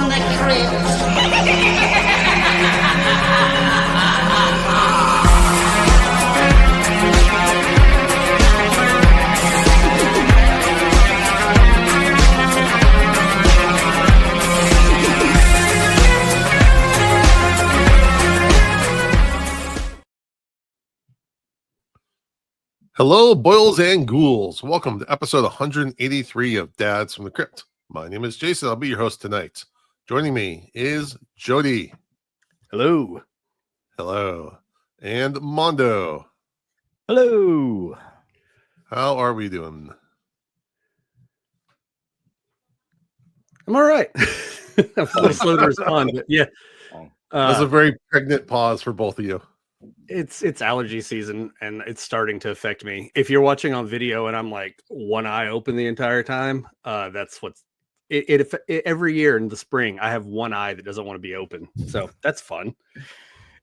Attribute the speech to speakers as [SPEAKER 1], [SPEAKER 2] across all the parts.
[SPEAKER 1] from the crypt.
[SPEAKER 2] Hello, boils and ghouls. Welcome to episode 183 of Dads from the Crypt. My name is Jason. I'll be your host tonight. Joining me is Jody.
[SPEAKER 3] Hello.
[SPEAKER 2] Hello. And Mondo.
[SPEAKER 3] Hello.
[SPEAKER 2] How are we doing?
[SPEAKER 3] I'm all right. I'm a little slow to respond, but yeah.
[SPEAKER 2] That's a very pregnant pause for both of you.
[SPEAKER 3] It's allergy season and it's starting to affect me. If you're watching on video and I'm like one eye open the entire time, that's what's it every year in the spring. I have one eye that doesn't want to be open, so that's fun.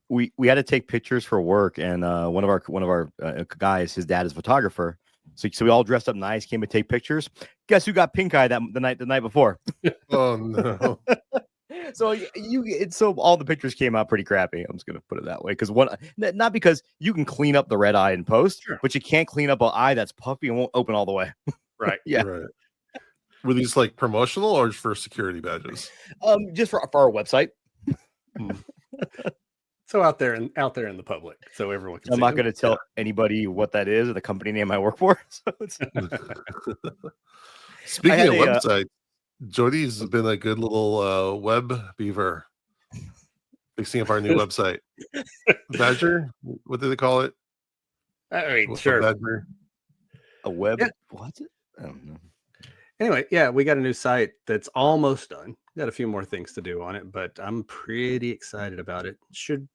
[SPEAKER 4] We had to take pictures for work, and one of our guys, his dad is a photographer, so we all dressed up nice, came to take pictures. Guess who got pink eye the night before?
[SPEAKER 2] Oh no.
[SPEAKER 4] So so all the pictures came out pretty crappy. I'm just gonna put it that way, because not because you can clean up the red eye in post,
[SPEAKER 3] sure,
[SPEAKER 4] but you can't clean up an eye that's puffy and won't open all the way.
[SPEAKER 3] Right.
[SPEAKER 4] Yeah.
[SPEAKER 2] Right. Were these like promotional or for security badges?
[SPEAKER 4] Just for our website.
[SPEAKER 3] So out there in the public, so everyone can
[SPEAKER 4] I'm
[SPEAKER 3] see
[SPEAKER 4] not
[SPEAKER 3] them.
[SPEAKER 4] going to tell anybody what that is or the company name I work for. So it's...
[SPEAKER 2] Speaking of websites, Jody's been a good little web beaver fixing up our new website. Badger? What do they call it?
[SPEAKER 3] I mean, sure.
[SPEAKER 2] Badger?
[SPEAKER 4] A web?
[SPEAKER 3] Yeah.
[SPEAKER 4] What's it? I don't know.
[SPEAKER 3] Anyway, yeah, we got a new site that's almost done. Got a few more things to do on it, but I'm pretty excited about it. Should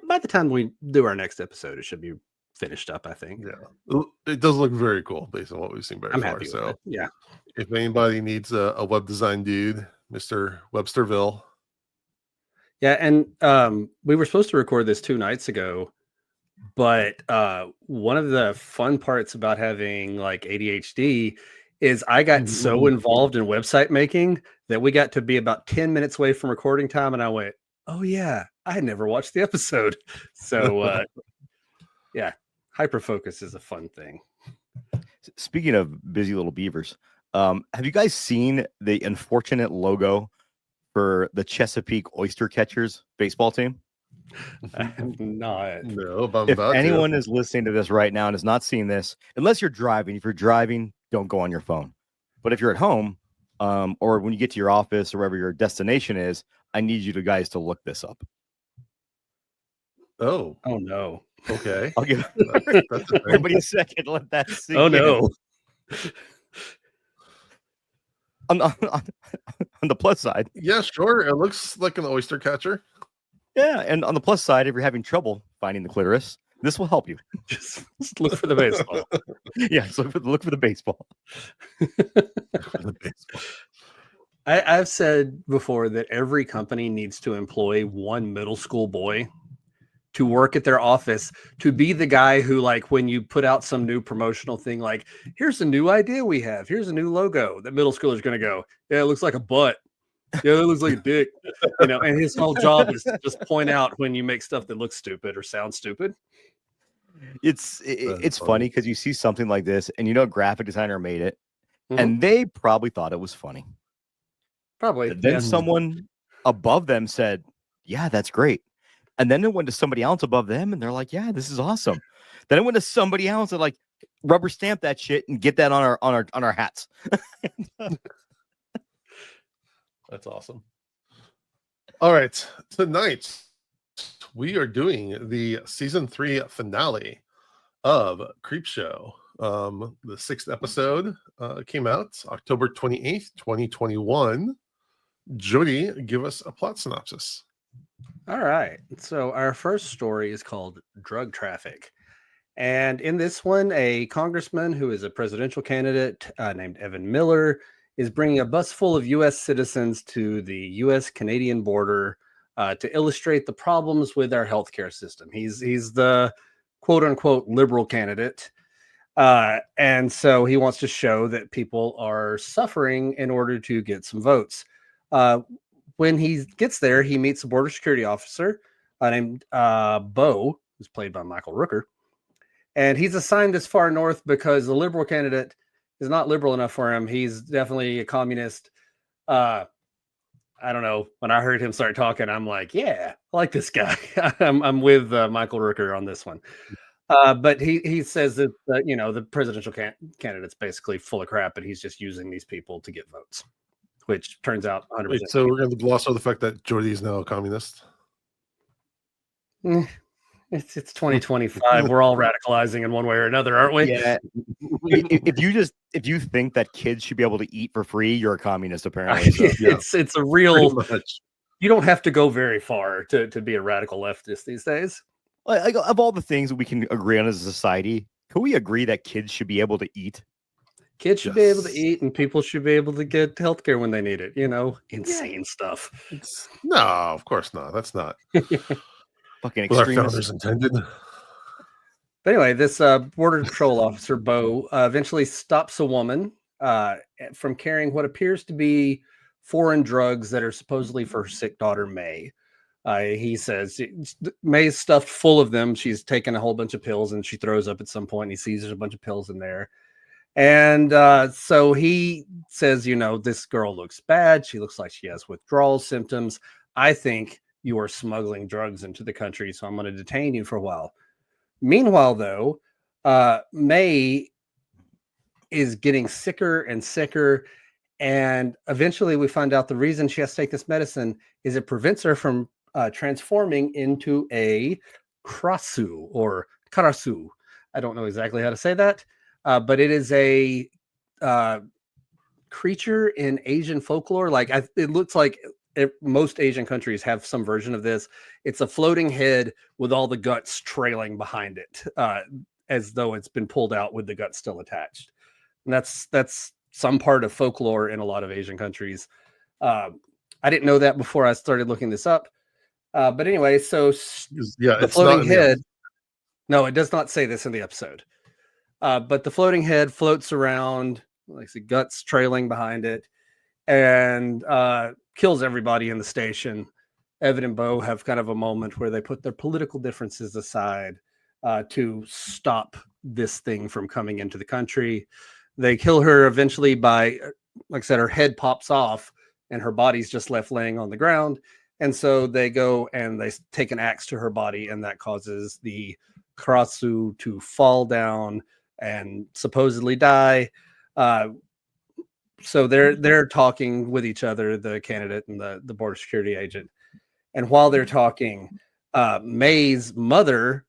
[SPEAKER 3] by the time we do our next episode, it should be finished up, I think.
[SPEAKER 2] Yeah, it does look very cool based on what we've seen
[SPEAKER 3] I'm
[SPEAKER 2] far.
[SPEAKER 3] happy
[SPEAKER 2] So
[SPEAKER 3] with it. Yeah,
[SPEAKER 2] if anybody needs a web design dude, Mr. Websterville.
[SPEAKER 3] yeah, and we were supposed to record this 2 nights ago, but one of the fun parts about having like ADHD is I got so involved in website making that we got to be about 10 minutes away from recording time, and I went, "Oh yeah, I had never watched the episode." So yeah, hyperfocus is a fun thing.
[SPEAKER 4] Speaking of busy little beavers, have you guys seen the unfortunate logo for the Chesapeake Oyster Catchers baseball team?
[SPEAKER 3] I have not.
[SPEAKER 2] No, but I'm
[SPEAKER 4] If
[SPEAKER 2] about
[SPEAKER 4] anyone
[SPEAKER 2] to.
[SPEAKER 4] is listening to this right now and has not seen this, unless you're driving, if you're driving, don't go on your phone. But if you're at home, or when you get to your office or wherever your destination is, I need you guys to look this up.
[SPEAKER 2] Oh
[SPEAKER 3] no.
[SPEAKER 2] Okay.
[SPEAKER 4] I'll give
[SPEAKER 2] That's a thing.
[SPEAKER 4] everybody a second. Let that sink
[SPEAKER 3] Oh
[SPEAKER 4] in.
[SPEAKER 3] no.
[SPEAKER 4] On the plus side,
[SPEAKER 2] Yeah, sure. It looks like an oyster catcher.
[SPEAKER 4] yeah, and on the plus side, if you're having trouble finding the clitoris, this will help you.
[SPEAKER 3] Just look for the baseball.
[SPEAKER 4] Yeah, so look for the baseball.
[SPEAKER 2] The baseball.
[SPEAKER 3] I've said before that every company needs to employ one middle school boy to work at their office, to be the guy who, like, when you put out some new promotional thing, like, here's a new idea we have, here's a new logo, the middle schooler's going to go, yeah, it looks like a butt. Yeah, it looks like a dick. And his whole job is to just point out when you make stuff that looks stupid or sounds stupid.
[SPEAKER 4] It's funny because you see something like this and a graphic designer made it, and they probably thought it was funny.
[SPEAKER 3] Probably.
[SPEAKER 4] And then someone above them said, yeah, that's great. And then it went to somebody else above them and they're like, yeah, this is awesome. Then it went to somebody else and like rubber stamp that shit and get that on our hats.
[SPEAKER 2] That's awesome. All right. Tonight, we are doing the season 3 finale of Creepshow. The 6th episode came out October 28th, 2021. Jody, give us a plot synopsis.
[SPEAKER 3] All right. So our first story is called Drug Traffic. And in this one, a congressman who is a presidential candidate named Evan Miller is bringing a bus full of U.S. citizens to the U.S.-Canadian border to illustrate the problems with our healthcare system. He's the quote-unquote liberal candidate. And so he wants to show that people are suffering in order to get some votes. when he gets there, he meets a border security officer named Bo, who's played by Michael Rooker. And he's assigned this far north because the liberal candidate is not liberal enough for him. He's definitely a communist. I don't know. When I heard him start talking, I'm like, yeah, I like this guy. I'm with Michael Rooker on this one. But he says that the presidential candidate's basically full of crap, and he's just using these people to get votes, which turns out 100%.
[SPEAKER 2] Wait, so we're going to gloss over the fact that Jordy is now a communist?
[SPEAKER 3] It's 2025. We're all radicalizing in one way or another, aren't we?
[SPEAKER 4] Yeah. if you think that kids should be able to eat for free, you're a communist, apparently. So, yeah.
[SPEAKER 3] It's a real. You don't have to go very far to be a radical leftist these days.
[SPEAKER 4] Like, of all the things that we can agree on as a society, can we agree that kids should be able to eat?
[SPEAKER 3] Kids should be able to eat, and people should be able to get healthcare when they need it. Insane stuff.
[SPEAKER 2] No, of course not. That's not
[SPEAKER 4] fucking
[SPEAKER 2] extremists. Our founders intended.
[SPEAKER 3] But anyway, this border patrol officer, Bo, eventually stops a woman from carrying what appears to be foreign drugs that are supposedly for her sick daughter, May. He says May's stuffed full of them. She's taken a whole bunch of pills, and she throws up at some point. And he sees there's a bunch of pills in there. And so he says, this girl looks bad. She looks like she has withdrawal symptoms. I think you are smuggling drugs into the country, so I'm going to detain you for a while. Meanwhile, though, May is getting sicker and sicker. And eventually we find out the reason she has to take this medicine is it prevents her from transforming into a krasu or karasu. I don't know exactly how to say that, but it is a creature in Asian folklore. It looks like most Asian countries have some version of this. It's a floating head with all the guts trailing behind it, as though it's been pulled out with the guts still attached. And that's some part of folklore in a lot of Asian countries. I didn't know that before I started looking this up. But anyway, so the floating head. No, it does not say this in the episode. But the floating head floats around, like the guts trailing behind it, and kills everybody in the station. Evan and Bo have kind of a moment where they put their political differences aside to stop this thing from coming into the country. They kill her eventually by, like I said, her head pops off and her body's just left laying on the ground. And so they go and they take an axe to her body, and that causes the Karasu to fall down and supposedly die. So they're talking with each other, the candidate and the border security agent. And while they're talking, May's mother,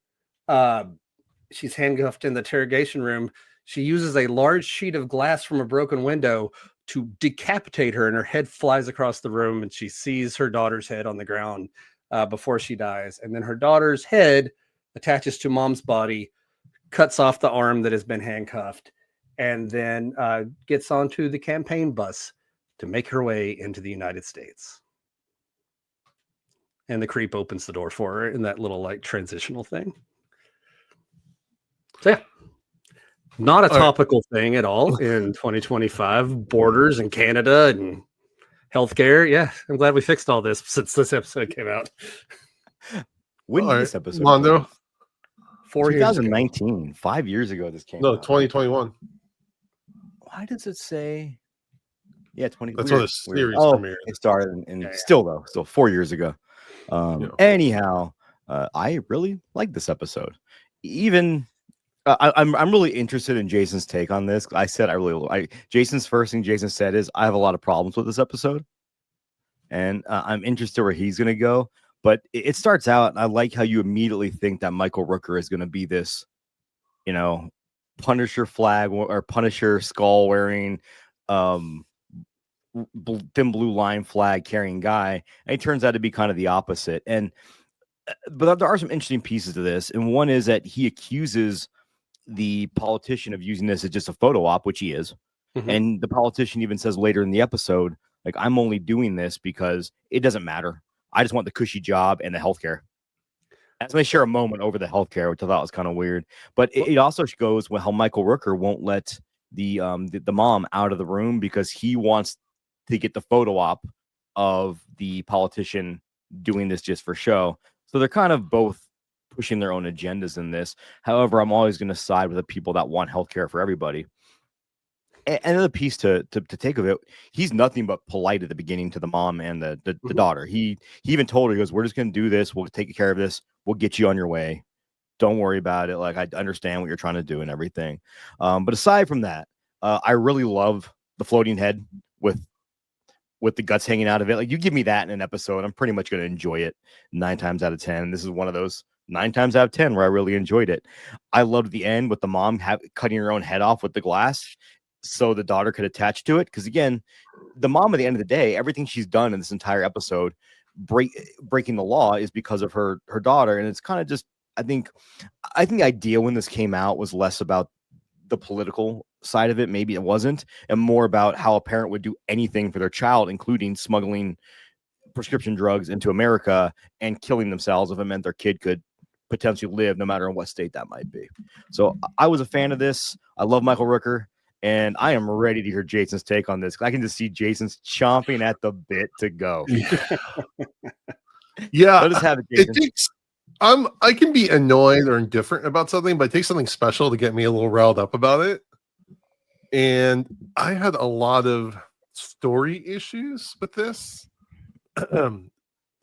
[SPEAKER 3] she's handcuffed in the interrogation room. She uses a large sheet of glass from a broken window to decapitate her, and her head flies across the room, and she sees her daughter's head on the ground before she dies. And then her daughter's head attaches to mom's body, cuts off the arm that has been handcuffed, and then gets onto the campaign bus to make her way into the United States. And the creep opens the door for her in that little transitional thing. So yeah, not a topical thing at all in 2025. Borders and Canada and healthcare. Yeah, I'm glad we fixed all this since this episode came out.
[SPEAKER 4] When did this episode
[SPEAKER 2] Mondo?
[SPEAKER 4] 2019, 5 years ago this came out.
[SPEAKER 2] No, 2021.
[SPEAKER 4] Why does it say? Yeah, 20.
[SPEAKER 2] That's when the series premiered.
[SPEAKER 4] It started, and still 4 years ago. Anyhow, I really like this episode. Even I'm really interested in Jason's take on this. I said Jason's first thing Jason said is I have a lot of problems with this episode, and I'm interested where he's gonna go. But it starts out, and I like how you immediately think that Michael Rooker is gonna be this, Punisher flag or Punisher skull wearing, thin blue line flag carrying guy, and he turns out to be kind of the opposite. But there are some interesting pieces to this, and one is that he accuses the politician of using this as just a photo op, which he is. Mm-hmm. And the politician even says later in the episode, I'm only doing this because it doesn't matter. I just want the cushy job and the healthcare. And so they share a moment over the healthcare, which I thought was kind of weird. But it also goes with how Michael Rooker won't let the mom out of the room because he wants to get the photo op of the politician doing this just for show. So they're kind of both pushing their own agendas in this. However, I'm always going to side with the people that want healthcare for everybody. And another piece to take of it, he's nothing but polite at the beginning to the mom and the daughter. He even told her, he goes, "We're just going to do this. We'll take care of this. We'll get you on your way. Don't worry about it. Like, I understand what you're trying to do and everything." But aside from that, I really love the floating head with the guts hanging out of it. Like, you give me that in an episode, I'm pretty much going to enjoy it 9 times out of 10. And this is one of those 9 times out of 10 where I really enjoyed it. I loved the end with the mom cutting her own head off with the glass so the daughter could attach to it. Because again, the mom at the end of the day, everything she's done in this entire episode, breaking the law, is because of her daughter. And it's kind of just, I think the idea when this came out was less about the political side of it. Maybe it wasn't, and more about how a parent would do anything for their child, including smuggling prescription drugs into America and killing themselves if it meant their kid could potentially live, no matter in what state that might be. So I was a fan of this. I love Michael Rooker, and I am ready to hear Jason's take on this. I can just see Jason's chomping at the bit to go.
[SPEAKER 2] Yeah,
[SPEAKER 4] let us have it, Jason.
[SPEAKER 2] I can be annoyed or indifferent about something, but it takes something special to get me a little riled up about it. And I had a lot of story issues with this.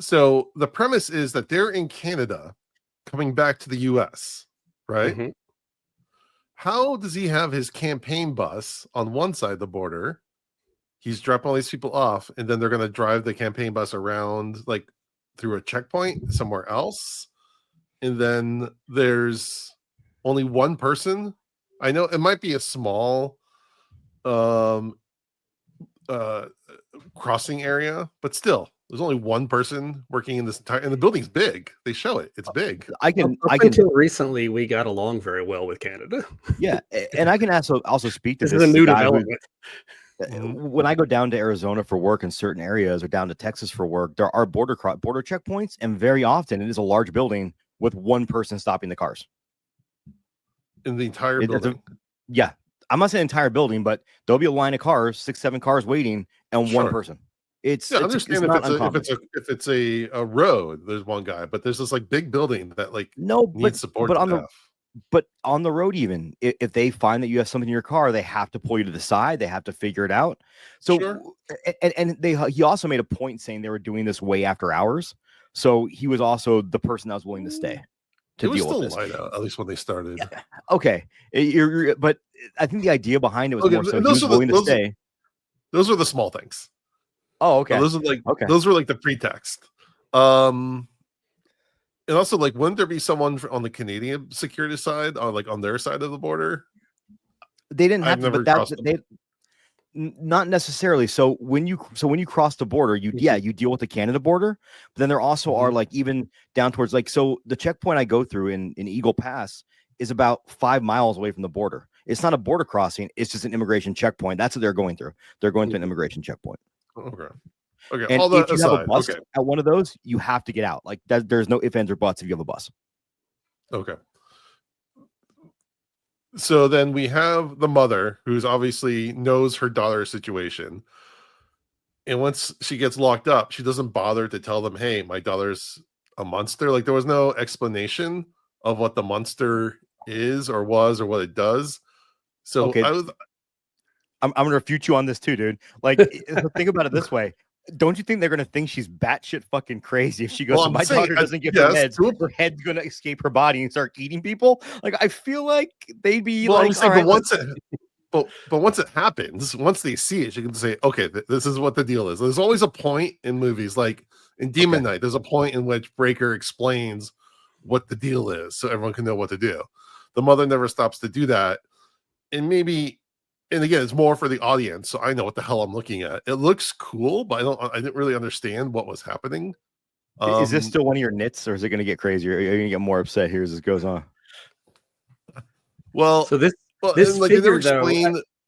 [SPEAKER 2] So the premise is that they're in Canada coming back to the US, right?
[SPEAKER 3] Mm-hmm.
[SPEAKER 2] How does he have his campaign bus on one side of the border? He's dropping all these people off, and then they're going to drive the campaign bus around, like, through a checkpoint somewhere else. And then there's only one person. I know it might be a small crossing area, but still, there's only one person working in this entire, and the building's big. They show it. It's big.
[SPEAKER 3] Until recently, we got along very well with Canada.
[SPEAKER 4] Yeah, and I can also speak to
[SPEAKER 3] this is a new
[SPEAKER 4] guy
[SPEAKER 3] development.
[SPEAKER 4] When I go down to Arizona for work in certain areas, or down to Texas for work, there are border checkpoints, and very often it is a large building with one person stopping the cars
[SPEAKER 2] in the entire building.
[SPEAKER 4] Yeah, I'm not saying entire building, but there'll be a line of cars, 6-7 cars waiting, and one person. I understand
[SPEAKER 2] if it's a road, there's one guy, but there's this like big building that needs support.
[SPEAKER 4] But on the road, even if they find that you have something in your car, they have to pull you to the side. They have to figure it out. So, sure. and he also made a point saying they were doing this way after hours. So he was also the person that was willing to stay to deal with this.
[SPEAKER 2] It was still light out, at least when they started.
[SPEAKER 4] Yeah. Okay, but I think the idea behind it was more so he was willing to stay.
[SPEAKER 2] Those are the small things.
[SPEAKER 4] Oh, okay.
[SPEAKER 2] So those were like the pretext. And also, like, wouldn't there be someone on the Canadian security side, on their side of the border?
[SPEAKER 4] They didn't have to, but not necessarily. So when you cross the border, you deal with the Canada border, but then there also are even down towards so the checkpoint I go through in Eagle Pass is about 5 miles away from the border. It's not a border crossing; it's just an immigration checkpoint. That's what they're going through. They're going to an immigration checkpoint.
[SPEAKER 2] Okay.
[SPEAKER 4] And if you have a bus at one of those, you have to get out. Like that, there's no ifs, ands, or buts if you have a bus.
[SPEAKER 2] Okay. So then we have the mother, who's obviously knows her daughter's situation. And once she gets locked up, she doesn't bother to tell them, "Hey, my daughter's a monster." Like, there was no explanation of what the monster is or was or what it does. So okay.
[SPEAKER 4] I'm going to refute you on this too, dude. Like, think about it this way. Don't you think they're going to think she's batshit fucking crazy if she goes, my daughter doesn't get her head's going to escape her body and start eating people? Like, I feel like they'd be
[SPEAKER 2] but once it happens, once they see it, you can say, okay, this is what the deal is. There's always a point in movies, like in Demon Knight, there's a point in which Breaker explains what the deal is so everyone can know what to do. The mother never stops to do that. And again, it's more for the audience, so I know what the hell I'm looking at. It looks cool, but I didn't really understand what was happening.
[SPEAKER 4] Is this still one of your nits, or is it going to get crazier? Are you going to get more upset here as this goes on?
[SPEAKER 2] Well,
[SPEAKER 3] so this figure,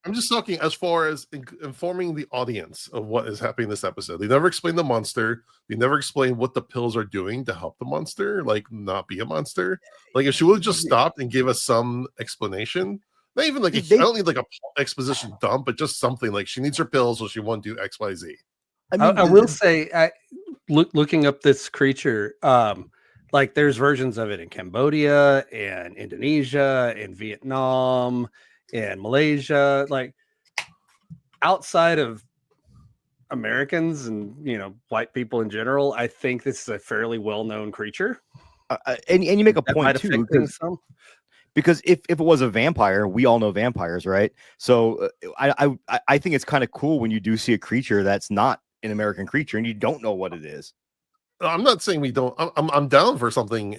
[SPEAKER 2] I'm just talking as far as informing the audience of what is happening in this episode. They never explain the monster. They never explain what the pills are doing to help the monster, not be a monster. Like, if she would have just stopped and gave us some explanation. Not even I don't need like a exposition dump, but just something like she needs her pills so she won't do XYZ.
[SPEAKER 3] I will say, looking up this creature, like there's versions of it in Cambodia and Indonesia and Vietnam and Malaysia, like outside of Americans and white people in general. I think this is a fairly well-known creature.
[SPEAKER 4] And you make a
[SPEAKER 3] That
[SPEAKER 4] point
[SPEAKER 3] might
[SPEAKER 4] too,
[SPEAKER 3] affect things some.
[SPEAKER 4] because if it was a vampire, we all know vampires, right? So I think it's kind of cool when you do see a creature that's not an American creature and you don't know what it is.
[SPEAKER 2] I'm not saying we don't. I'm down for something,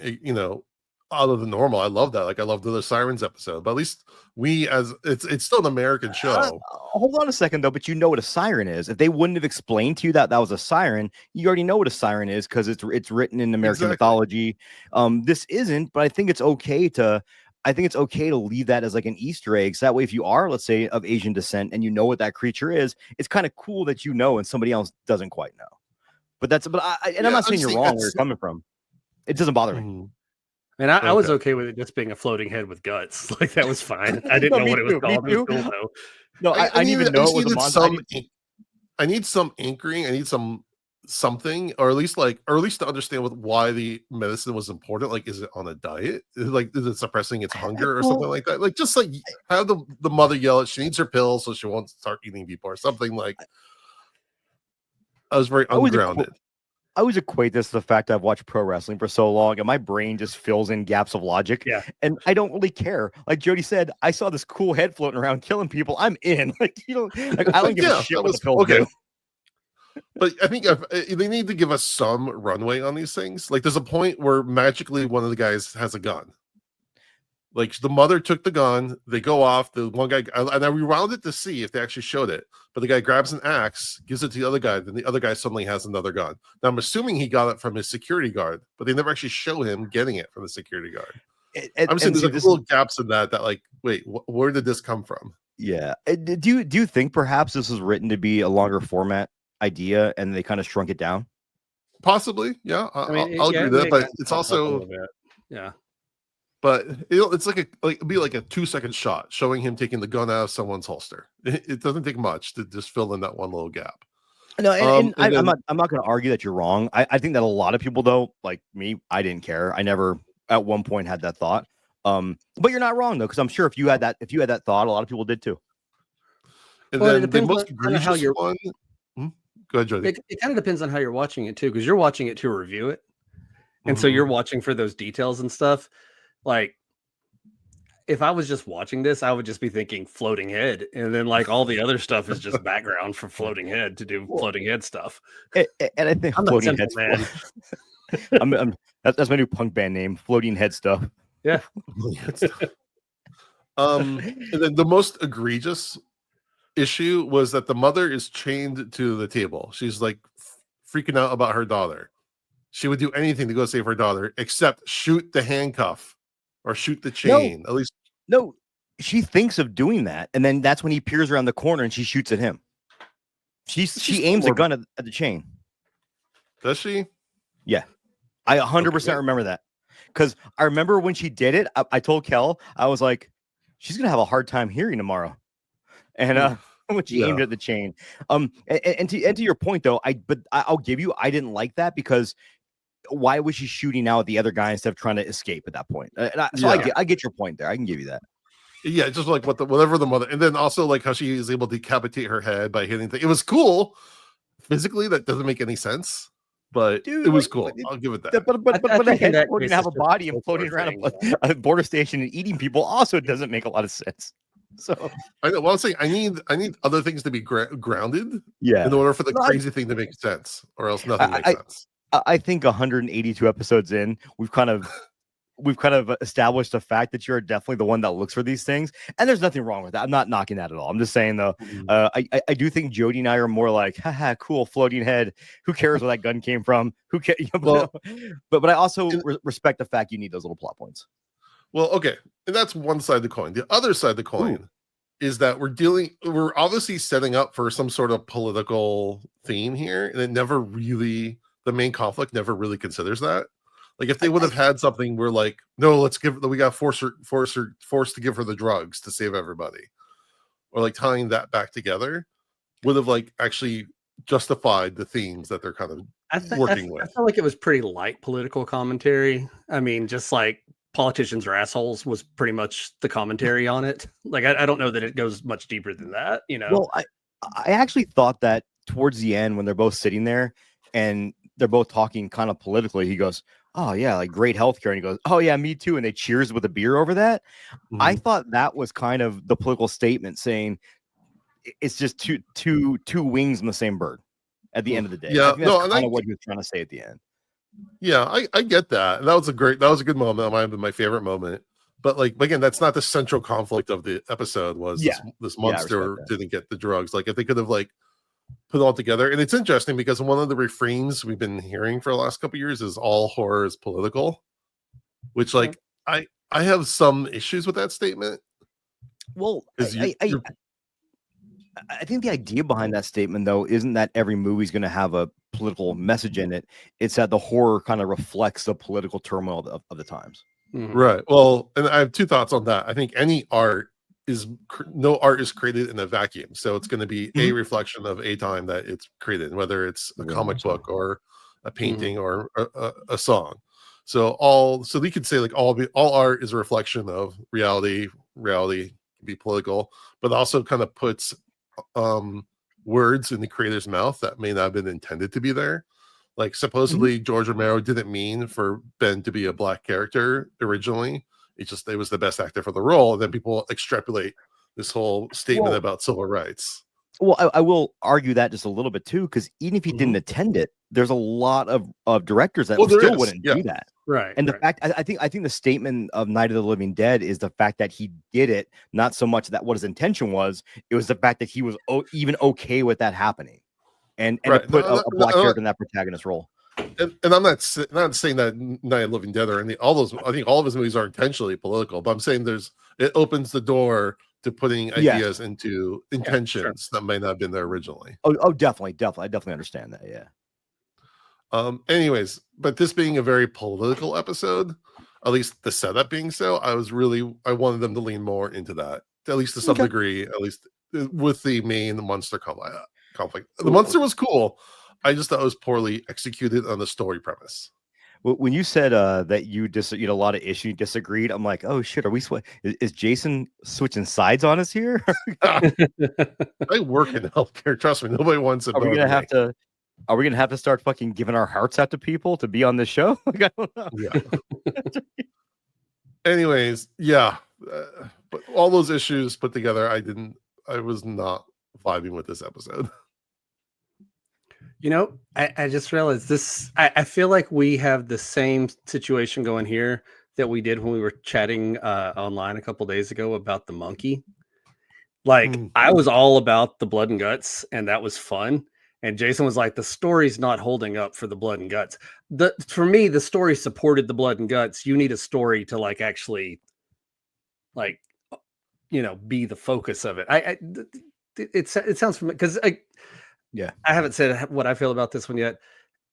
[SPEAKER 2] out of the normal. I love that. Like I love the Sirens episode, but at least it's still an American show.
[SPEAKER 4] Hold on a second though, but you know what a siren is. If they wouldn't have explained to you that was a siren, you already know what a siren is because it's written in American mythology. This isn't, but I think it's okay to leave that as like an Easter egg. So that way, if you are, let's say, of Asian descent and you know what that creature is, it's kind of cool that you know and somebody else doesn't quite know. But I'm not saying you're wrong where you're coming from. It doesn't bother me.
[SPEAKER 3] And I was okay with it just being a floating head with guts. Like that was fine. I didn't know what it was called. It was cool though.
[SPEAKER 4] No, I didn't even know it was a monster.
[SPEAKER 2] I need some anchoring. I need something, or at least to understand why the medicine was important. Like, is it on a diet? Like, is it suppressing its hunger or something like that? Like, just like have the mother yell at she needs her pills so she won't start eating people or something like. I was very ungrounded.
[SPEAKER 4] I always equate this to the fact I've watched pro wrestling for so long and my brain just fills in gaps of logic.
[SPEAKER 3] Yeah.
[SPEAKER 4] And I don't really care. Like Jody said, I saw this cool head floating around killing people. I'm in. Like, I don't give a shit what the pills do.
[SPEAKER 2] But I think they need to give us some runway on these things. Like there's a point where magically one of the guys has a gun. Like the mother took the gun, they go off. The one guy, and I rewound it to see if they actually showed it. But the guy grabs an axe, gives it to the other guy, then the other guy suddenly has another gun. Now I'm assuming he got it from his security guard, but they never actually show him getting it from the security guard. I'm saying there's like little gaps in that like, wait, where did this come from?
[SPEAKER 4] Yeah. Do you think perhaps this was written to be a longer format idea and they kind of shrunk it down?
[SPEAKER 2] Possibly, yeah. I'll agree with that, but it's also
[SPEAKER 3] yeah.
[SPEAKER 2] But it's it'd be like a 2-second shot showing him taking the gun out of someone's holster. It doesn't take much to just fill in that one little gap.
[SPEAKER 4] No, I'm not going to argue that you're wrong. I think that a lot of people, though, like me, I didn't care. I never at one point had that thought. But you're not wrong though, because I'm sure if you had that thought, a lot of people did too.
[SPEAKER 2] And then the most egregious one. Go ahead, Jody.
[SPEAKER 3] It kind of depends on how you're watching it too, because you're watching it to review it, and so you're watching for those details and stuff. Like, if I was just watching this, I would just be thinking floating head, and then like all the other stuff is just background for floating head to do floating head stuff.
[SPEAKER 4] And I think
[SPEAKER 3] I'm
[SPEAKER 4] floating
[SPEAKER 3] head man.
[SPEAKER 4] That's my new punk band name, Floating Head Stuff.
[SPEAKER 3] Yeah.
[SPEAKER 2] And then the most egregious issue was that the mother is chained to the table. She's like freaking out about her daughter. She would do anything to go save her daughter except shoot the handcuff or shoot the chain.
[SPEAKER 4] No,
[SPEAKER 2] at least
[SPEAKER 4] no, she thinks of doing that, and then that's when he peers around the corner and she shoots at him. She aims a gun at the chain.
[SPEAKER 2] Does she?
[SPEAKER 4] Yeah, I 100% remember that, because I remember when she did it. I told Kel, I was like, she's gonna have a hard time hearing tomorrow, and when she aimed at the chain. And to your point though, I'll give you, I didn't like that, because why was she shooting now at the other guy instead of trying to escape at that point? I get your point there. I can give you that.
[SPEAKER 2] Yeah, just like whatever the mother, and then also like how she is able to decapitate her head by hitting things. It was cool. Physically, that doesn't make any sense, but it was cool. I'll give it that.
[SPEAKER 4] But a head floating, have a body and floating around a border station and eating people also doesn't make a lot of sense. So
[SPEAKER 2] I know. Well, I'm saying I need other things to be grounded,
[SPEAKER 4] in
[SPEAKER 2] order for the crazy thing to make sense, or else nothing makes sense.
[SPEAKER 4] I think 182 episodes in, we've kind of established the fact that you're definitely the one that looks for these things, and there's nothing wrong with that. I'm not knocking that at all. I'm just saying though, I do think Jody and I are more like, haha, cool floating head. Who cares where that gun came from? Who cares? Well, but I also respect the fact you need those little plot points.
[SPEAKER 2] Well, okay, and that's one side of the coin. The other side of the coin is that we're obviously setting up for some sort of political theme here, and the main conflict never really considers that. Like if they would have had something where like, no, we got forced to give her the drugs to save everybody, or like tying that back together would have like actually justified the themes that they're kind of working with.
[SPEAKER 3] I felt like it was pretty light political commentary. I mean, just like politicians are assholes was pretty much the commentary on it. Like, I don't know that it goes much deeper than that, you know?
[SPEAKER 4] Well, I actually thought that towards the end when they're both sitting there and they're both talking kind of politically, he goes, "Oh yeah, like great healthcare," and he goes, "Oh yeah, me too," and they cheers with a beer over that. I thought that was kind of the political statement saying it's just two wings on the same bird at the end of the day.
[SPEAKER 2] Yeah,
[SPEAKER 4] I think that's kind of what he was trying to say at the end.
[SPEAKER 2] Yeah, I get that. That was a good moment. That might have been my favorite moment. But like again, that's not the central conflict of the episode. Was this monster didn't get the drugs? Like if they could have like put it all together, and it's interesting because one of the refrains we've been hearing for the last couple of years is all horror is political, which like I have some issues with that statement.
[SPEAKER 4] Well, I think the idea behind that statement, though, isn't that every movie is going to have a political message in it. It's that the horror kind of reflects the political turmoil of the times.
[SPEAKER 2] Right. Well, and I have two thoughts on that. I think no art is created in a vacuum. So it's going to be a reflection of a time that it's created, whether it's a comic book or a painting or a song. So we could say like all art is a reflection of reality. Reality can be political, but also kind of puts words in the creator's mouth that may not have been intended to be there. Like supposedly George Romero didn't mean for Ben to be a black character originally. It was the best actor for the role. And then people extrapolate this whole statement about civil rights.
[SPEAKER 4] Well, I will argue that just a little bit too, because even if he didn't attend it, there's a lot of directors that still wouldn't do that.
[SPEAKER 3] Right.
[SPEAKER 4] And the fact I think the statement of Night of the Living Dead is the fact that he did it, not so much that what his intention was, it was the fact that he was even okay with that happening. And to put a black character in that protagonist role.
[SPEAKER 2] And I'm not saying that Night of the Living Dead or all those. I think all of his movies are intentionally political, but I'm saying it opens the door to putting ideas into intentions that may not have been there originally.
[SPEAKER 4] Oh, definitely. I definitely understand that. Yeah.
[SPEAKER 2] Anyways, but this being a very political episode, at least the setup being so, I wanted them to lean more into that, at least to some degree, at least with the main monster conflict. The monster was cool. I just thought it was poorly executed on the story premise.
[SPEAKER 4] When you said that you had a lot of issues, disagreed, I'm like, oh shit, is Jason switching sides on us here?
[SPEAKER 2] I work in healthcare. Trust me, nobody wants it.
[SPEAKER 4] Are we gonna have to start fucking giving our hearts out to people to be on this show? Like, I don't know.
[SPEAKER 2] Yeah. Anyways, but all those issues put together, I was not vibing with this episode.
[SPEAKER 3] You know, I just realized this. I feel like we have the same situation going here that we did when we were chatting online a couple days ago about the monkey. Like, I was all about the blood and guts, and that was fun. And Jason was like, the story's not holding up for the blood and guts. For me, the story supported the blood and guts. You need a story to like actually, like, be the focus of it. It sounds familiar because I haven't said what I feel about this one yet.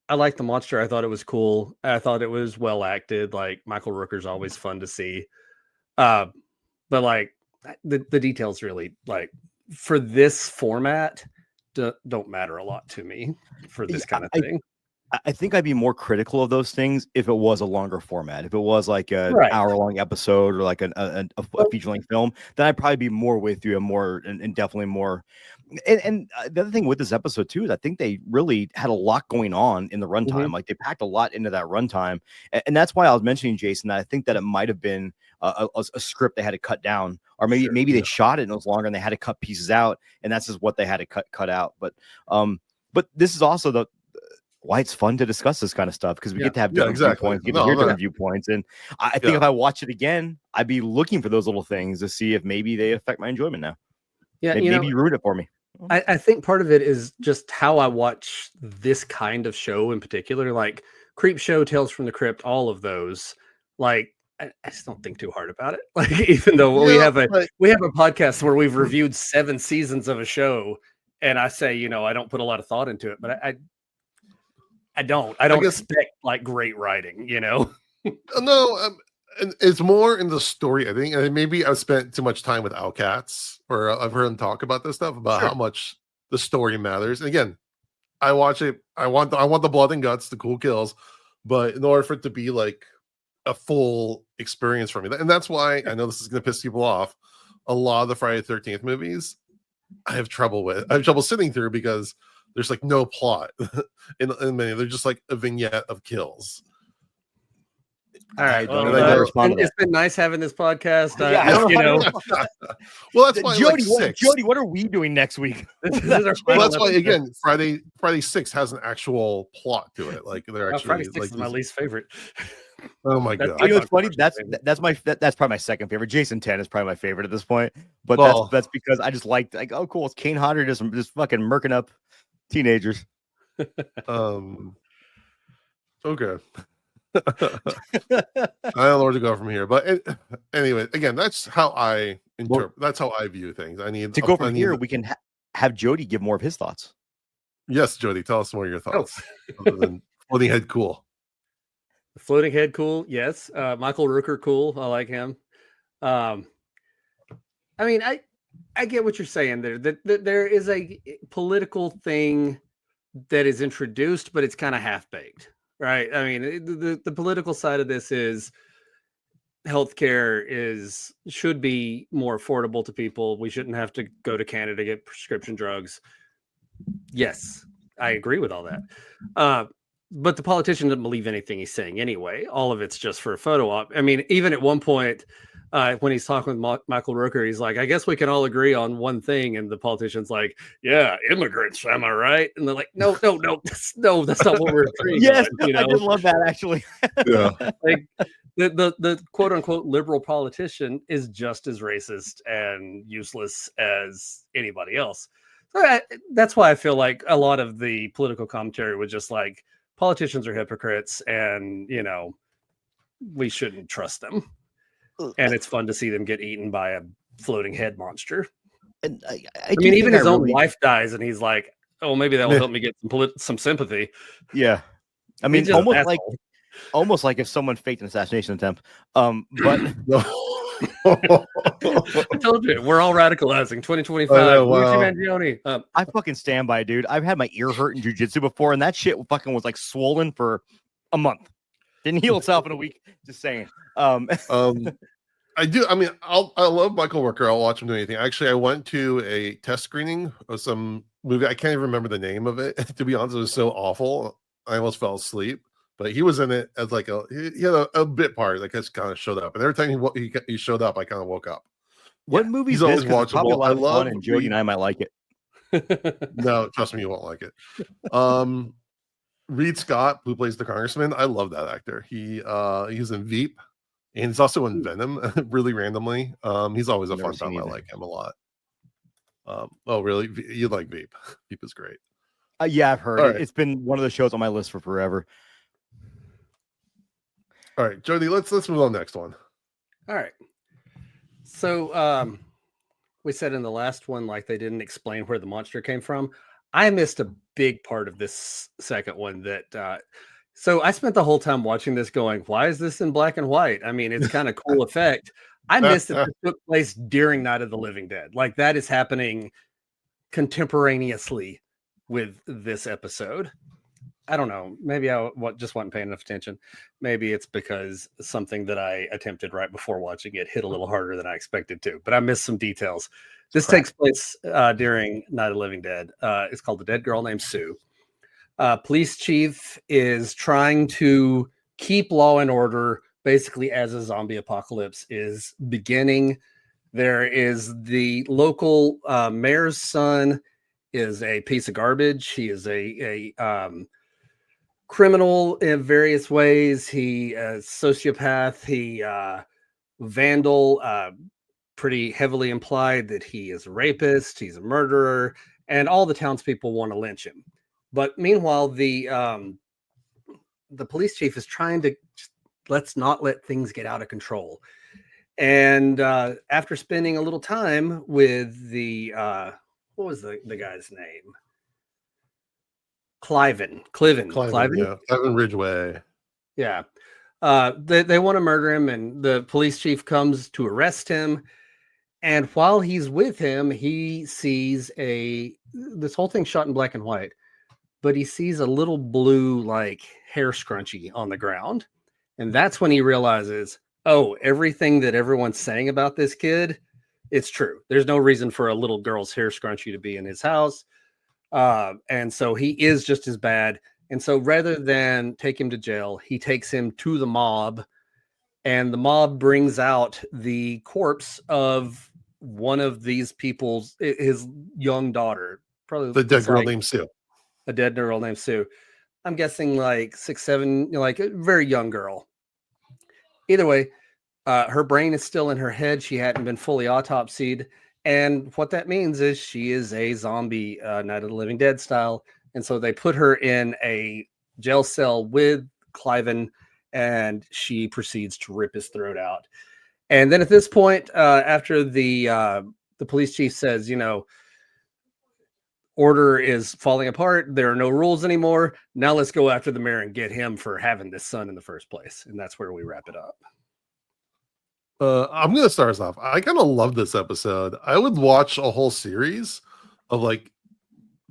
[SPEAKER 3] I like the monster. I thought it was cool. I thought it was well acted. Like Michael Rooker's always fun to see. But like the details really, like, for this format don't matter a lot to me for this kind of thing.
[SPEAKER 4] I think I'd be more critical of those things if it was a longer format. If it was like an hour-long episode or like a feature-length film, then I'd probably be more with you and definitely more. And the other thing with this episode too is I think they really had a lot going on in the runtime. Like they packed a lot into that runtime, and that's why I was mentioning, Jason, that I think that it might have been a script they had to cut down, or maybe they shot it and it was longer and they had to cut pieces out, and that's just what they had to cut out. But this is also why it's fun to discuss this kind of stuff, because we get to have different viewpoints, get to hear different viewpoints. And I think if I watch it again, I'd be looking for those little things to see if maybe they affect my enjoyment now. Yeah, maybe you ruined it for me.
[SPEAKER 3] I think part of it is just how I watch this kind of show in particular, like Creepshow, Tales from the Crypt, all of those. Like, I just don't think too hard about it. Like, even though we have a podcast where we've reviewed 7 seasons of a show, and I say, I don't put a lot of thought into it, but I don't expect like great writing,
[SPEAKER 2] No, and it's more in the story, I think. And maybe I've spent too much time with Owlcats, or I've heard them talk about this stuff, about how much the story matters. And again, I watch it. I want the blood and guts, the cool kills, but in order for it to be like a full experience for me, and that's why I know this is going to piss people off. A lot of the Friday the 13th movies, I have trouble sitting through because there's like no plot in many. They're just like a vignette of kills.
[SPEAKER 3] All right,
[SPEAKER 4] don't
[SPEAKER 2] know how to
[SPEAKER 4] respond to that.
[SPEAKER 3] it's been nice having this podcast.
[SPEAKER 4] Yeah, I don't know.
[SPEAKER 2] Well, that's why
[SPEAKER 4] Jody,
[SPEAKER 2] like,
[SPEAKER 4] Jody, what are we doing next week?
[SPEAKER 3] This is our
[SPEAKER 2] well,
[SPEAKER 3] final
[SPEAKER 2] that's why
[SPEAKER 3] episode.
[SPEAKER 2] again Friday 6 has an actual plot to it. Like they're actually
[SPEAKER 3] Friday 6
[SPEAKER 2] like
[SPEAKER 3] is my least favorite.
[SPEAKER 2] oh my
[SPEAKER 3] That's
[SPEAKER 2] god.
[SPEAKER 4] You know, it's funny.
[SPEAKER 3] Controversial
[SPEAKER 4] That's probably my second favorite. Jason 10 is probably my favorite at this point. But
[SPEAKER 2] Well-
[SPEAKER 4] that's because I just liked like, oh cool, it's Kane Hodder just fucking murking up teenagers.
[SPEAKER 2] Okay. I don't know where to go from here, but anyway, again, that's how I interpret. That's how I view things. I need
[SPEAKER 4] To go
[SPEAKER 2] I
[SPEAKER 4] from
[SPEAKER 2] need-
[SPEAKER 4] here, we can have Jody give more of his thoughts.
[SPEAKER 2] Yes, Jody, tell us more of your thoughts. Other than floating head cool.
[SPEAKER 3] Floating head, cool. Yes. Michael Rooker, cool. I like him. I mean, I get what you're saying there. That there is a political thing that is introduced, but it's kind of half baked, right? I mean, the political side of this is healthcare should be more affordable to people. We shouldn't have to go to Canada to get prescription drugs. Yes, I agree with all that. But the politician doesn't believe anything he's saying anyway. All of it's just for a photo op. I mean, even at one point, when he's talking with Michael Rooker, he's like, I guess we can all agree on one thing. And the politician's like, yeah, immigrants, am I right? And they're like, no, that's not what we're agreeing
[SPEAKER 4] Yes,
[SPEAKER 3] on, you
[SPEAKER 4] I
[SPEAKER 3] know?
[SPEAKER 4] did love that actually.
[SPEAKER 2] Yeah.
[SPEAKER 3] Like the quote unquote liberal politician is just as racist and useless as anybody else. So that's why I feel like a lot of the political commentary was just like, politicians are hypocrites and, you know, we shouldn't trust them. And it's fun to see them get eaten by a floating head monster.
[SPEAKER 4] And
[SPEAKER 3] I mean, even his own wife dies and he's like, oh, maybe that will help me get some sympathy.
[SPEAKER 4] Yeah. I mean,
[SPEAKER 3] He's just an
[SPEAKER 4] almost like if someone faked an assassination attempt. But
[SPEAKER 3] I told you, we're all radicalizing 2025.
[SPEAKER 2] Oh, wow.
[SPEAKER 3] Luigi Mangione.
[SPEAKER 4] I fucking stand by it, dude. I've had my ear hurt in jujitsu before, and that shit fucking was like swollen for a month. Didn't heal itself in a week. Just saying.
[SPEAKER 2] I do. I mean, I love Michael Rooker. I'll watch him do anything. Actually, I went to a test screening of some movie. I can't even remember the name of it. To be honest, it was so awful. I almost fell asleep. But he was in it as like he had a bit part that just kind of showed up. And every time he showed up, I kind of woke up.
[SPEAKER 4] What movie is
[SPEAKER 2] He's
[SPEAKER 4] this?
[SPEAKER 2] always
[SPEAKER 4] 'Cause it's probably a
[SPEAKER 2] watchable.
[SPEAKER 4] lot
[SPEAKER 2] I
[SPEAKER 4] of
[SPEAKER 2] love
[SPEAKER 4] fun, and Jody and I might like it.
[SPEAKER 2] No, trust me, you won't like it. Reed Scott, who plays the congressman, I love that actor. He's in Veep, and he's also in Venom, really randomly. He's always a
[SPEAKER 4] Never
[SPEAKER 2] fun
[SPEAKER 4] seen
[SPEAKER 2] time. I
[SPEAKER 4] either.
[SPEAKER 2] like him a lot. Oh, really? You like Veep? Veep is great.
[SPEAKER 4] Yeah, I've heard
[SPEAKER 2] All
[SPEAKER 4] it.
[SPEAKER 2] right.
[SPEAKER 4] It's been one of the shows on my list for forever.
[SPEAKER 2] All right, Jody, let's move on to the next one.
[SPEAKER 3] All right. So we said in the last one, like they didn't explain where the monster came from. I missed a big part of this second one that so I spent the whole time watching this going, why is this in black and white? I mean, it's kind of cool effect. I missed that this took place during Night of the Living Dead. Like that is happening contemporaneously with this episode. I don't know. Maybe I just wasn't paying enough attention. Maybe it's because something that I attempted right before watching it hit a little harder than I expected to, but I missed some details. This takes place during Night of the Living Dead. It's called The Dead Girl Named Sue. Police chief is trying to keep law and order basically as a zombie apocalypse is beginning. There is the local mayor's son is a piece of garbage. He is a criminal in various ways. He sociopath. He vandal. Pretty heavily implied that he is a rapist. He's a murderer, and all the townspeople want to lynch him. But meanwhile, the police chief is trying to let's not let things get out of control. And after spending a little time with the what was the guy's name? Cliven.
[SPEAKER 2] Yeah, Kevin Ridgway.
[SPEAKER 3] Yeah. They want to murder him, and the police chief comes to arrest him. And while he's with him, he sees this whole thing shot in black and white, but he sees a little blue like hair scrunchie on the ground. And that's when he realizes, oh, everything that everyone's saying about this kid, it's true. There's no reason for a little girl's hair scrunchie to be in his house. And so he is just as bad. And so rather than take him to jail, he takes him to the mob, and the mob brings out the corpse of one of these people's, his young daughter, probably
[SPEAKER 2] The dead girl
[SPEAKER 3] like
[SPEAKER 2] named Sue.
[SPEAKER 3] a dead girl named Sue. I'm guessing like 6, 7, like a very young girl. Either way, her brain is still in her head. She hadn't been fully autopsied. And what that means is she is a zombie, Night of the Living Dead style. And so they put her in a jail cell with Cliven, and she proceeds to rip his throat out. And then at this point, after the police chief says, you know, order is falling apart, there are no rules anymore. Now let's go after the mayor and get him for having this son in the first place. And that's where we wrap it up.
[SPEAKER 2] I'm gonna start us off. I kind of love this episode. I would watch a whole series of like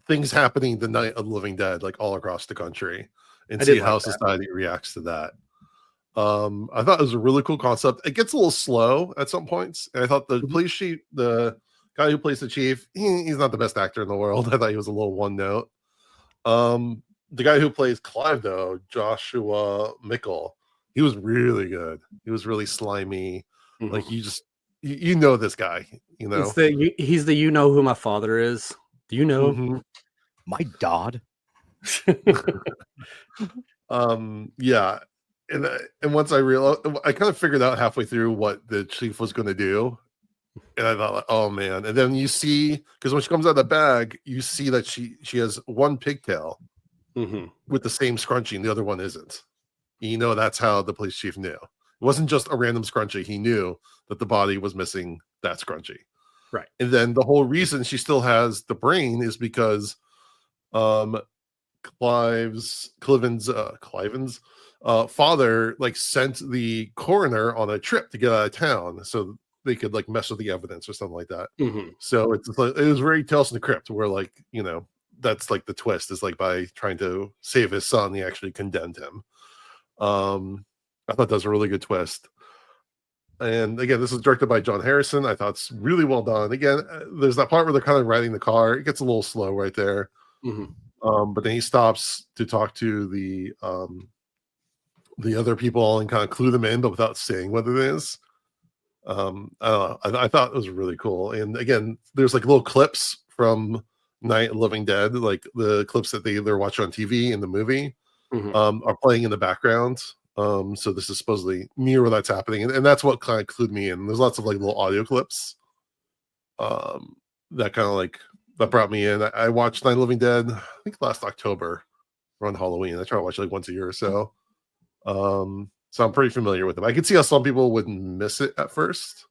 [SPEAKER 2] things happening the Night of the Living Dead, like all across the country, and
[SPEAKER 3] I
[SPEAKER 2] see
[SPEAKER 3] did like
[SPEAKER 2] how
[SPEAKER 3] that.
[SPEAKER 2] society reacts to that. I thought it was a really cool concept. It gets a little slow at some points, and I thought the police chief, the guy who plays the chief, he's not the best actor in the world. I thought he was a little one note. The guy who plays Clive, though, Joshua Mickle, he was really good. He was really slimy. Like you know this guy, you know.
[SPEAKER 3] He's the you know who my father is. Do you know?
[SPEAKER 2] Mhm.
[SPEAKER 4] My dad.
[SPEAKER 2] Yeah. And once I realized, I kind of figured out halfway through what the chief was going to do, and I thought, like, oh man. And then you see, because when she comes out of the bag, you see that she has one pigtail with the same scrunchie, and the other one isn't. You know, that's how the police chief knew. It wasn't just a random scrunchie. He knew that the body was missing that scrunchie.
[SPEAKER 3] Right.
[SPEAKER 2] And then the whole reason she still has the brain is because Cliven's father like sent the coroner on a trip to get out of town so they could like mess with the evidence or something like that. So it's like, it was very Tales from the Crypt, where like, you know, that's like the twist is like by trying to save his son, he actually condemned him. I thought that was a really good twist. And again, this is directed by John Harrison. I thought it's really well done. Again, there's that part where they're kind of riding the car. It gets a little slow right there. But then he stops to talk to the other people and kind of clue them in, but without saying what it is. I don't know. I thought it was really cool. And again, there's like little clips from Night of the Living Dead, like the clips that they're watching on TV in the movie, are playing in the background. So this is supposedly near where that's happening, and that's what kind of clued me in. There's lots of like little audio clips that kind of like that brought me in. I watched Night of the Living Dead, I think last October around Halloween. I try to watch it like once a year or so. So I'm pretty familiar with them. I could see how some people would miss it at first.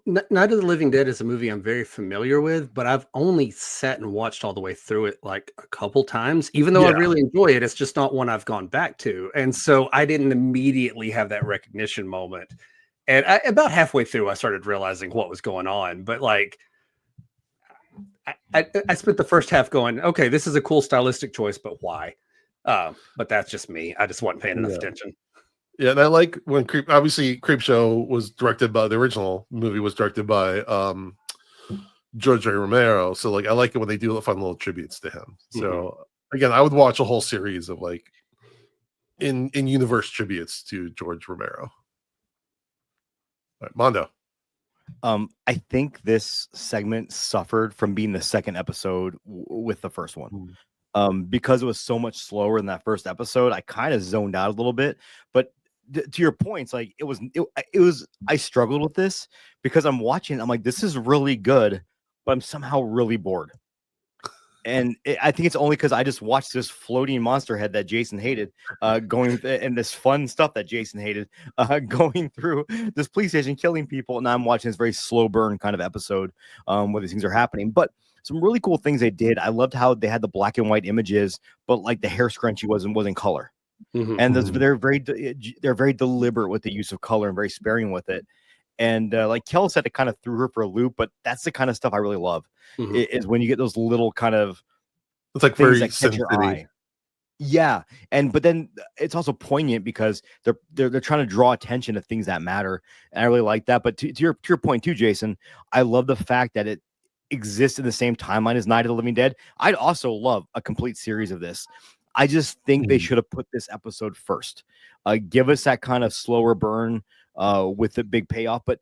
[SPEAKER 3] Night of the Living Dead is a movie I'm very familiar with, but I've only sat and watched all the way through it like a couple times. Even though I really enjoy it, it's just not one I've gone back to. And so I didn't immediately have that recognition moment. And about halfway through, I started realizing what was going on. But like, I spent the first half going, okay, this is a cool stylistic choice, but why? But that's just me. I just wasn't paying enough attention.
[SPEAKER 2] Yeah, and I like when Creepshow was directed by, the original movie was directed by George A. Romero. So like I like it when they do fun little tributes to him. So again, I would watch a whole series of like in universe tributes to George Romero. All right, Mondo.
[SPEAKER 4] I think this segment suffered from being the second episode with the first one. Because it was so much slower in that first episode, I kind of zoned out a little bit. But to your points, like it was I struggled with this because I'm watching, I'm like, this is really good, but I'm somehow really bored. And I think it's only because I just watched this floating monster head that Jason hated, going and this fun stuff that Jason hated, going through this police station, killing people. And I'm watching this very slow burn kind of episode where these things are happening. But some really cool things they did. I loved how they had the black and white images, but like the hair scrunchie was in color. And they're very deliberate with the use of color and very sparing with it. And like Kel said, it kind of threw her for a loop, but that's the kind of stuff I really love. Is when you get those little kind of
[SPEAKER 2] it's like
[SPEAKER 4] things
[SPEAKER 2] very
[SPEAKER 4] that catch your eye. Yeah, but then it's also poignant because they're trying to draw attention to things that matter, and I really like that. But to your point too, Jason, I love the fact that it exists in the same timeline as Night of the Living Dead. I'd also love a complete series of this. I just think they should have put this episode first. Give us that kind of slower burn with the big payoff, but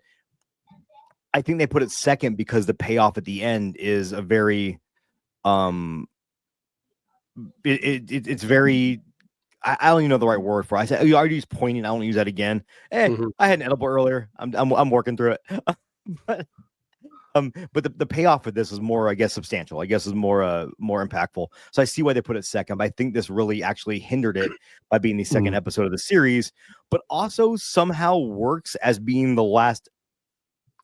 [SPEAKER 4] I think they put it second because the payoff at the end is a very it's very I don't even know the right word for it. I said you already used poignant. I won't use that again. I had an edible earlier. I'm working through it. But the payoff for this is more, I guess, substantial. I guess is more impactful. So I see why they put it second. But I think this really actually hindered it by being the second episode of the series, but also somehow works as being the last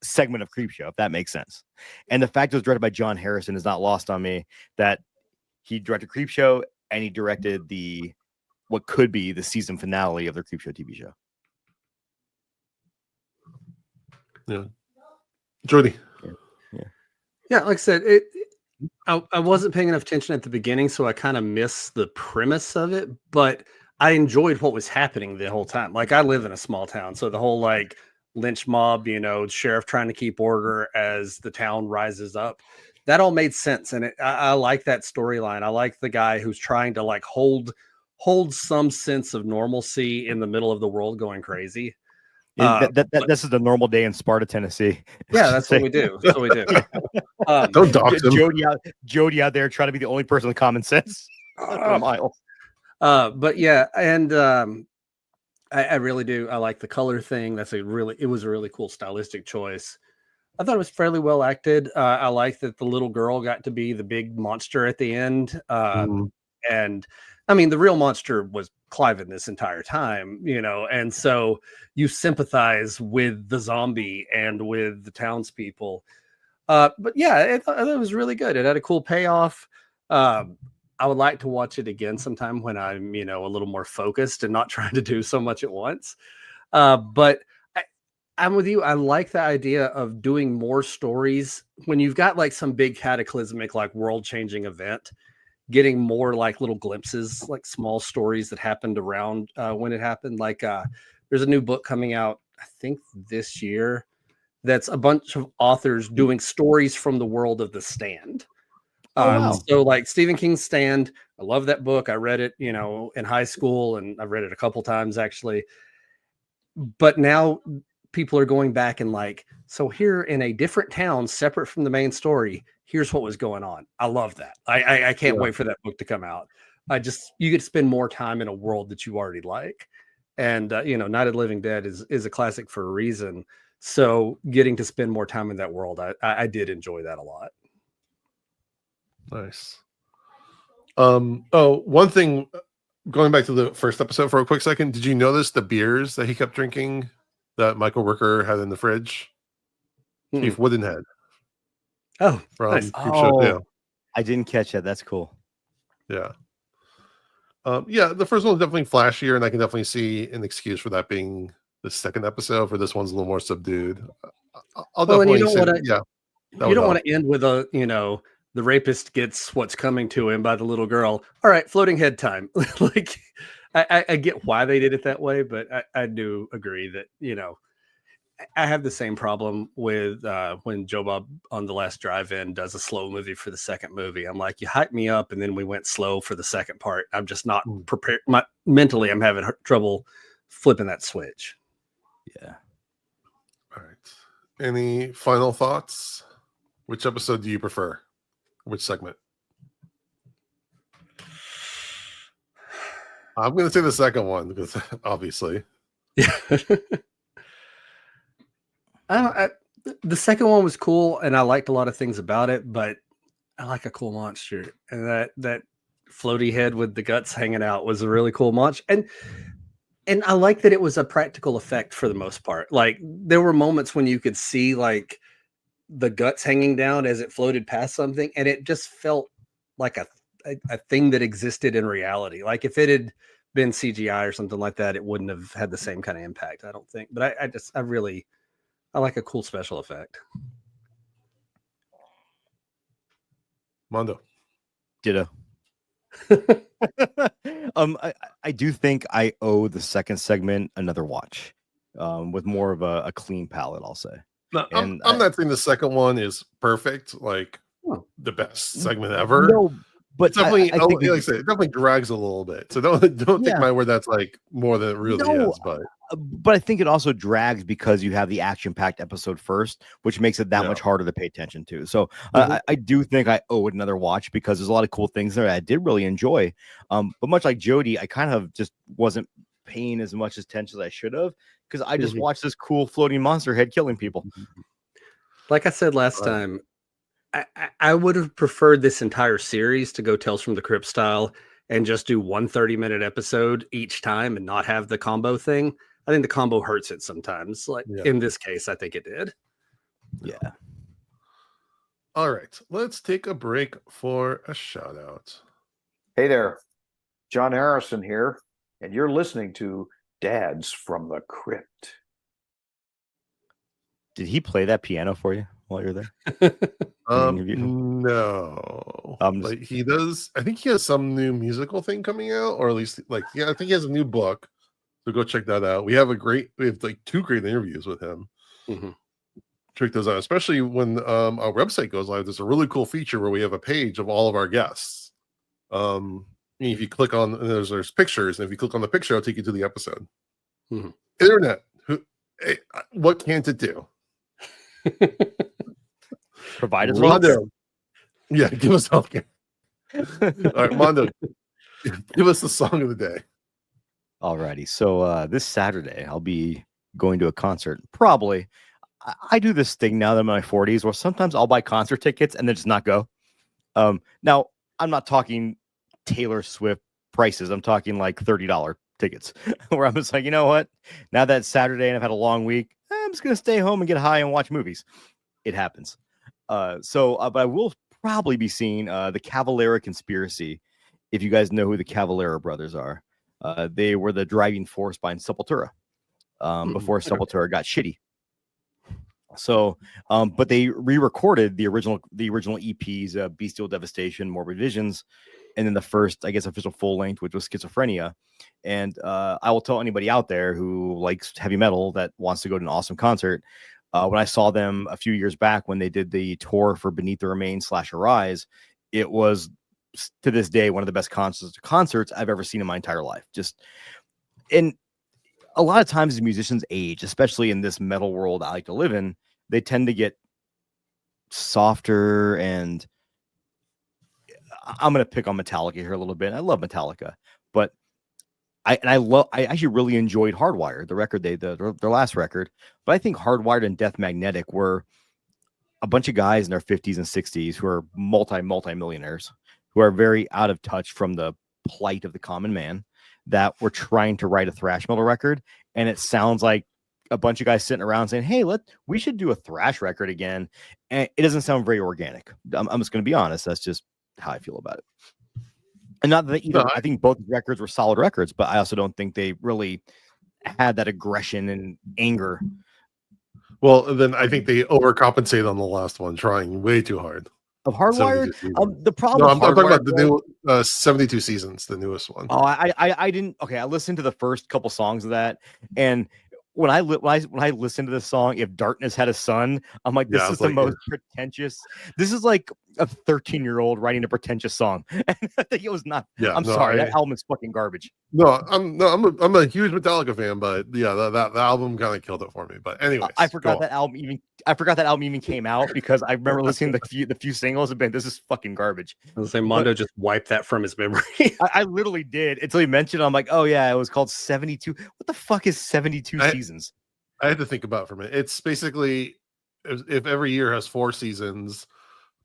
[SPEAKER 4] segment of Creepshow, if that makes sense. And the fact it was directed by John Harrison is not lost on me. That he directed Creepshow and he directed what could be the season finale of the Creepshow TV show.
[SPEAKER 2] Yeah, Jordy.
[SPEAKER 3] Yeah, like I said, I wasn't paying enough attention at the beginning, so I kind of missed the premise of it, but I enjoyed what was happening the whole time. Like, I live in a small town, so the whole like lynch mob, sheriff trying to keep order as the town rises up, that all made sense. And I like that storyline. I like the guy who's trying to like hold some sense of normalcy in the middle of the world going crazy.
[SPEAKER 4] This is the normal day in Sparta, Tennessee.
[SPEAKER 3] Yeah, that's what we do. That's what we do.
[SPEAKER 2] Don't dox him.
[SPEAKER 4] Jody out there trying to be the only person with common sense for a mile.
[SPEAKER 3] But yeah, and I really do. I like the color thing. It was a really cool stylistic choice. I thought it was fairly well acted. I like that the little girl got to be the big monster at the end. And I mean, the real monster was Cliven this entire time, and so you sympathize with the zombie and with the townspeople. But yeah, it was really good. It had a cool payoff. I would like to watch it again sometime when I'm, a little more focused and not trying to do so much at once. But I'm with you. I like the idea of doing more stories when you've got like some big cataclysmic, like world-changing event, getting more like little glimpses, like small stories that happened around when it happened. Like there's a new book coming out, I think this year, that's a bunch of authors doing stories from the world of The Stand.
[SPEAKER 4] Wow.
[SPEAKER 3] So like Stephen King's Stand, I love that book. I read it, in high school, and I've read it a couple times actually. But now people are going back and like, so here in a different town, separate from the main story, here's what was going on. I love that. I can't wait for that book to come out. You get to spend more time in a world that you already like. And, Night of the Living Dead is a classic for a reason. So getting to spend more time in that world, I did enjoy that a lot.
[SPEAKER 2] Nice. One thing, going back to the first episode for a quick second, did you notice the beers that he kept drinking that Michael Rooker had in the fridge? Chief Woodenhead.
[SPEAKER 3] Oh,
[SPEAKER 2] from
[SPEAKER 3] nice.
[SPEAKER 2] Creepshow. Yeah.
[SPEAKER 4] I didn't catch that. That's cool.
[SPEAKER 2] Yeah. The first one's definitely flashier, and I can definitely see an excuse for that being the second episode. For this one's a little more subdued. I'll definitely say,
[SPEAKER 3] you don't want to end with the rapist gets what's coming to him by the little girl. All right, floating head time. Like, I get why they did it that way, but I do agree that, I have the same problem with when Joe Bob on The Last Drive-In does a slow movie for the second movie. I'm like, you hyped me up, and then we went slow for the second part. I'm just not prepared. Mentally, I'm having trouble flipping that switch.
[SPEAKER 4] Yeah.
[SPEAKER 2] All right. Any final thoughts? Which episode do you prefer? Which segment? I'm going to say the second one because obviously.
[SPEAKER 3] Yeah. The second one was cool, and I liked a lot of things about it, but I like a cool monster, and that floaty head with the guts hanging out was a really cool monster, and I like that it was a practical effect for the most part. Like, there were moments when you could see like the guts hanging down as it floated past something, and it just felt like a thing that existed in reality. Like, if it had been CGI or something like that, it wouldn't have had the same kind of impact, I don't think. But I like a cool special effect.
[SPEAKER 2] Mondo.
[SPEAKER 4] Ditto. I do think I owe the second segment another watch, with more of a clean palette, I'll say.
[SPEAKER 2] No,
[SPEAKER 4] And
[SPEAKER 2] I'm not saying the second one is perfect, like
[SPEAKER 3] Oh.
[SPEAKER 2] the best segment ever.
[SPEAKER 4] No, but
[SPEAKER 2] It's definitely,
[SPEAKER 4] I think
[SPEAKER 2] like I said, it definitely drags a little bit. So don't take
[SPEAKER 4] Yeah.
[SPEAKER 2] my word that's like more than it really
[SPEAKER 4] No,
[SPEAKER 2] is. But
[SPEAKER 4] I think it also drags because you have the action-packed episode first, which makes it that
[SPEAKER 2] Yeah.
[SPEAKER 4] much harder to pay attention to. So
[SPEAKER 2] Mhm.
[SPEAKER 4] I do think I owe it another watch because there's a lot of cool things there I did really enjoy. But much like Jody, I kind of just wasn't paying as much attention as I should have because I just
[SPEAKER 3] Mhm.
[SPEAKER 4] watched this cool floating monster head killing people.
[SPEAKER 3] Like I said last
[SPEAKER 2] Right.
[SPEAKER 3] time, I would have preferred this entire series to go Tales from the Crypt style and just do one 30-minute episode each time and not have the combo thing. I think the combo hurts it sometimes. Like
[SPEAKER 2] Yeah.
[SPEAKER 3] in this case, I think it did.
[SPEAKER 4] Yeah.
[SPEAKER 2] all right, let's take a break for a shout out.
[SPEAKER 5] Hey there, John Harrison here, and you're listening to Dads from the Crypt.
[SPEAKER 4] Did he play that piano for you while you're there? interview?
[SPEAKER 2] No,
[SPEAKER 4] I'm
[SPEAKER 2] but he does. I think he has some new musical thing coming out, or at least like, yeah, I think he has a new book. So go check that out. We have like 2 great interviews with him.
[SPEAKER 3] Mhm.
[SPEAKER 2] Check those out, especially when our website goes live. There's a really cool feature where we have a page of all of our guests. If you click on, there's pictures, and if you click on the picture, it'll take you to the episode.
[SPEAKER 3] Mhm.
[SPEAKER 2] Internet, what can't it do?
[SPEAKER 4] Provide us
[SPEAKER 2] Mondo. Yeah, give us healthcare. All right, Mondo, give us the song of the day.
[SPEAKER 4] Alrighty. So this Saturday, I'll be going to a concert. Probably. I do this thing now that I'm in my 40s where sometimes I'll buy concert tickets and then just not go. Now, I'm not talking Taylor Swift prices. I'm talking like $30 tickets where I'm just like, you know what? Now that it's Saturday and I've had a long week, I'm just going to stay home and get high and watch movies. It happens. But I will probably be seeing the Cavalera Conspiracy. If you guys know who the Cavalera brothers are, they were the driving force behind Sepultura before Sepultura got shitty. So, but they re-recorded the original EPs, Bestial Devastation, Morbid Visions, and then the first, I guess, official full length, which was Schizophrenia. And I will tell anybody out there who likes heavy metal that wants to go to an awesome concert. When I saw them a few years back when they did the tour for Beneath the Remains / Arise, it was to this day one of the best concerts I've ever seen in my entire life. And a lot of times as musicians age, especially in this metal world I like to live in, they tend to get softer. And I'm going to pick on Metallica here a little bit. I love Metallica, but I actually really enjoyed Hardwired, the record their last record. But I think Hardwired and Death Magnetic were a bunch of guys in their 50s and 60s who are multi-millionaires who are very out of touch from the plight of the common man that were trying to write a thrash metal record. And it sounds like a bunch of guys sitting around saying, hey, we should do a thrash record again. And it doesn't sound very organic. I'm just going to be honest. That's just how I feel about it. And not that either, I think both records were solid records, but I also don't think they really had that aggression and anger.
[SPEAKER 2] Well, then I think they overcompensate on the last one, trying way too hard.
[SPEAKER 4] Of Hardwired, the problem.
[SPEAKER 2] No, I'm talking about the new 72 Seasons, the newest one.
[SPEAKER 4] Oh, I didn't. Okay, I listened to the first couple songs of that, and when I listened to this song, If Darkness Had a Son, I'm like, this is the most pretentious. This is like a 13-year-old writing a pretentious song. And I think it was not. Yeah, I'm sorry, that album is fucking garbage.
[SPEAKER 2] No, I'm a huge Metallica fan, but yeah, that album kind of killed it for me. But anyway,
[SPEAKER 4] I forgot that album even came out because I remember listening to the few singles and been, this is fucking garbage.
[SPEAKER 3] I was saying Mondo just wiped that from his memory.
[SPEAKER 4] I literally did until he mentioned it. I'm like, oh yeah, it was called 72. What the fuck is 72 seasons?
[SPEAKER 2] I had to think about it for a minute. It's basically if every year has 4 seasons,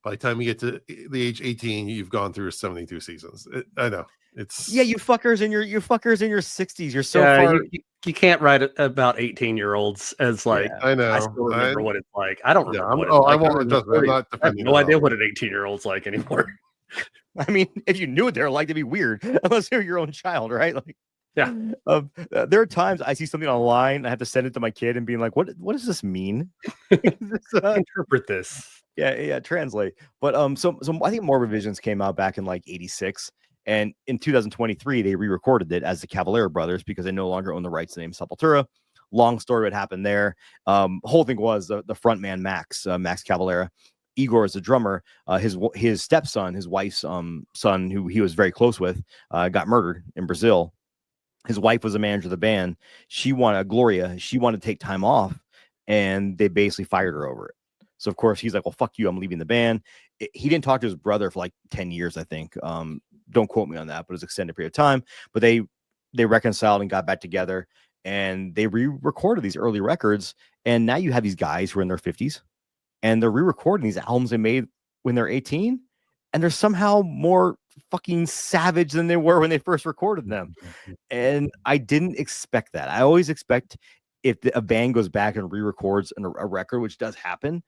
[SPEAKER 2] by the time you get to the age 18, you've gone through 72 seasons. I know. It's
[SPEAKER 4] you fuckers in your 60s. You're so far.
[SPEAKER 3] You can't write about 18-year-olds as like.
[SPEAKER 2] I know.
[SPEAKER 3] I still remember what it's like. I don't remember what it's
[SPEAKER 2] I
[SPEAKER 3] like.
[SPEAKER 2] won't. I'm not
[SPEAKER 3] I have no idea what an 18-year-old's like anymore.
[SPEAKER 4] I mean, if you knew what they're like, it'd be weird unless you're your own child, right? Like,
[SPEAKER 3] yeah.
[SPEAKER 4] There are times I see something online, I have to send it to my kid and being like, what does this mean?
[SPEAKER 3] Interpret this.
[SPEAKER 4] Yeah, translate. But so I think Morbid Visions came out back in like 86. And in 2023, they re-recorded it as the Cavalera Brothers because they no longer own the rights to the name Sepultura. Long story what happened there. Whole thing was the front man Max Cavalera. Igor is the drummer. His stepson, his wife's son, who he was very close with, got murdered in Brazil. His wife was a manager of the band. Gloria. She wanted to take time off, and they basically fired her over it. So of course he's like, "Well, fuck you, I'm leaving the band." He didn't talk to his brother for like 10 years, I think. Don't quote me on that, but it was an extended period of time. But they reconciled and got back together, and they re-recorded these early records. And now you have these guys who are in their 50s, and they're re-recording these albums they made when they're 18, and they're somehow more fucking savage than they were when they first recorded them. And I didn't expect that. I always expect if a band goes back and re-records a record, which does happen,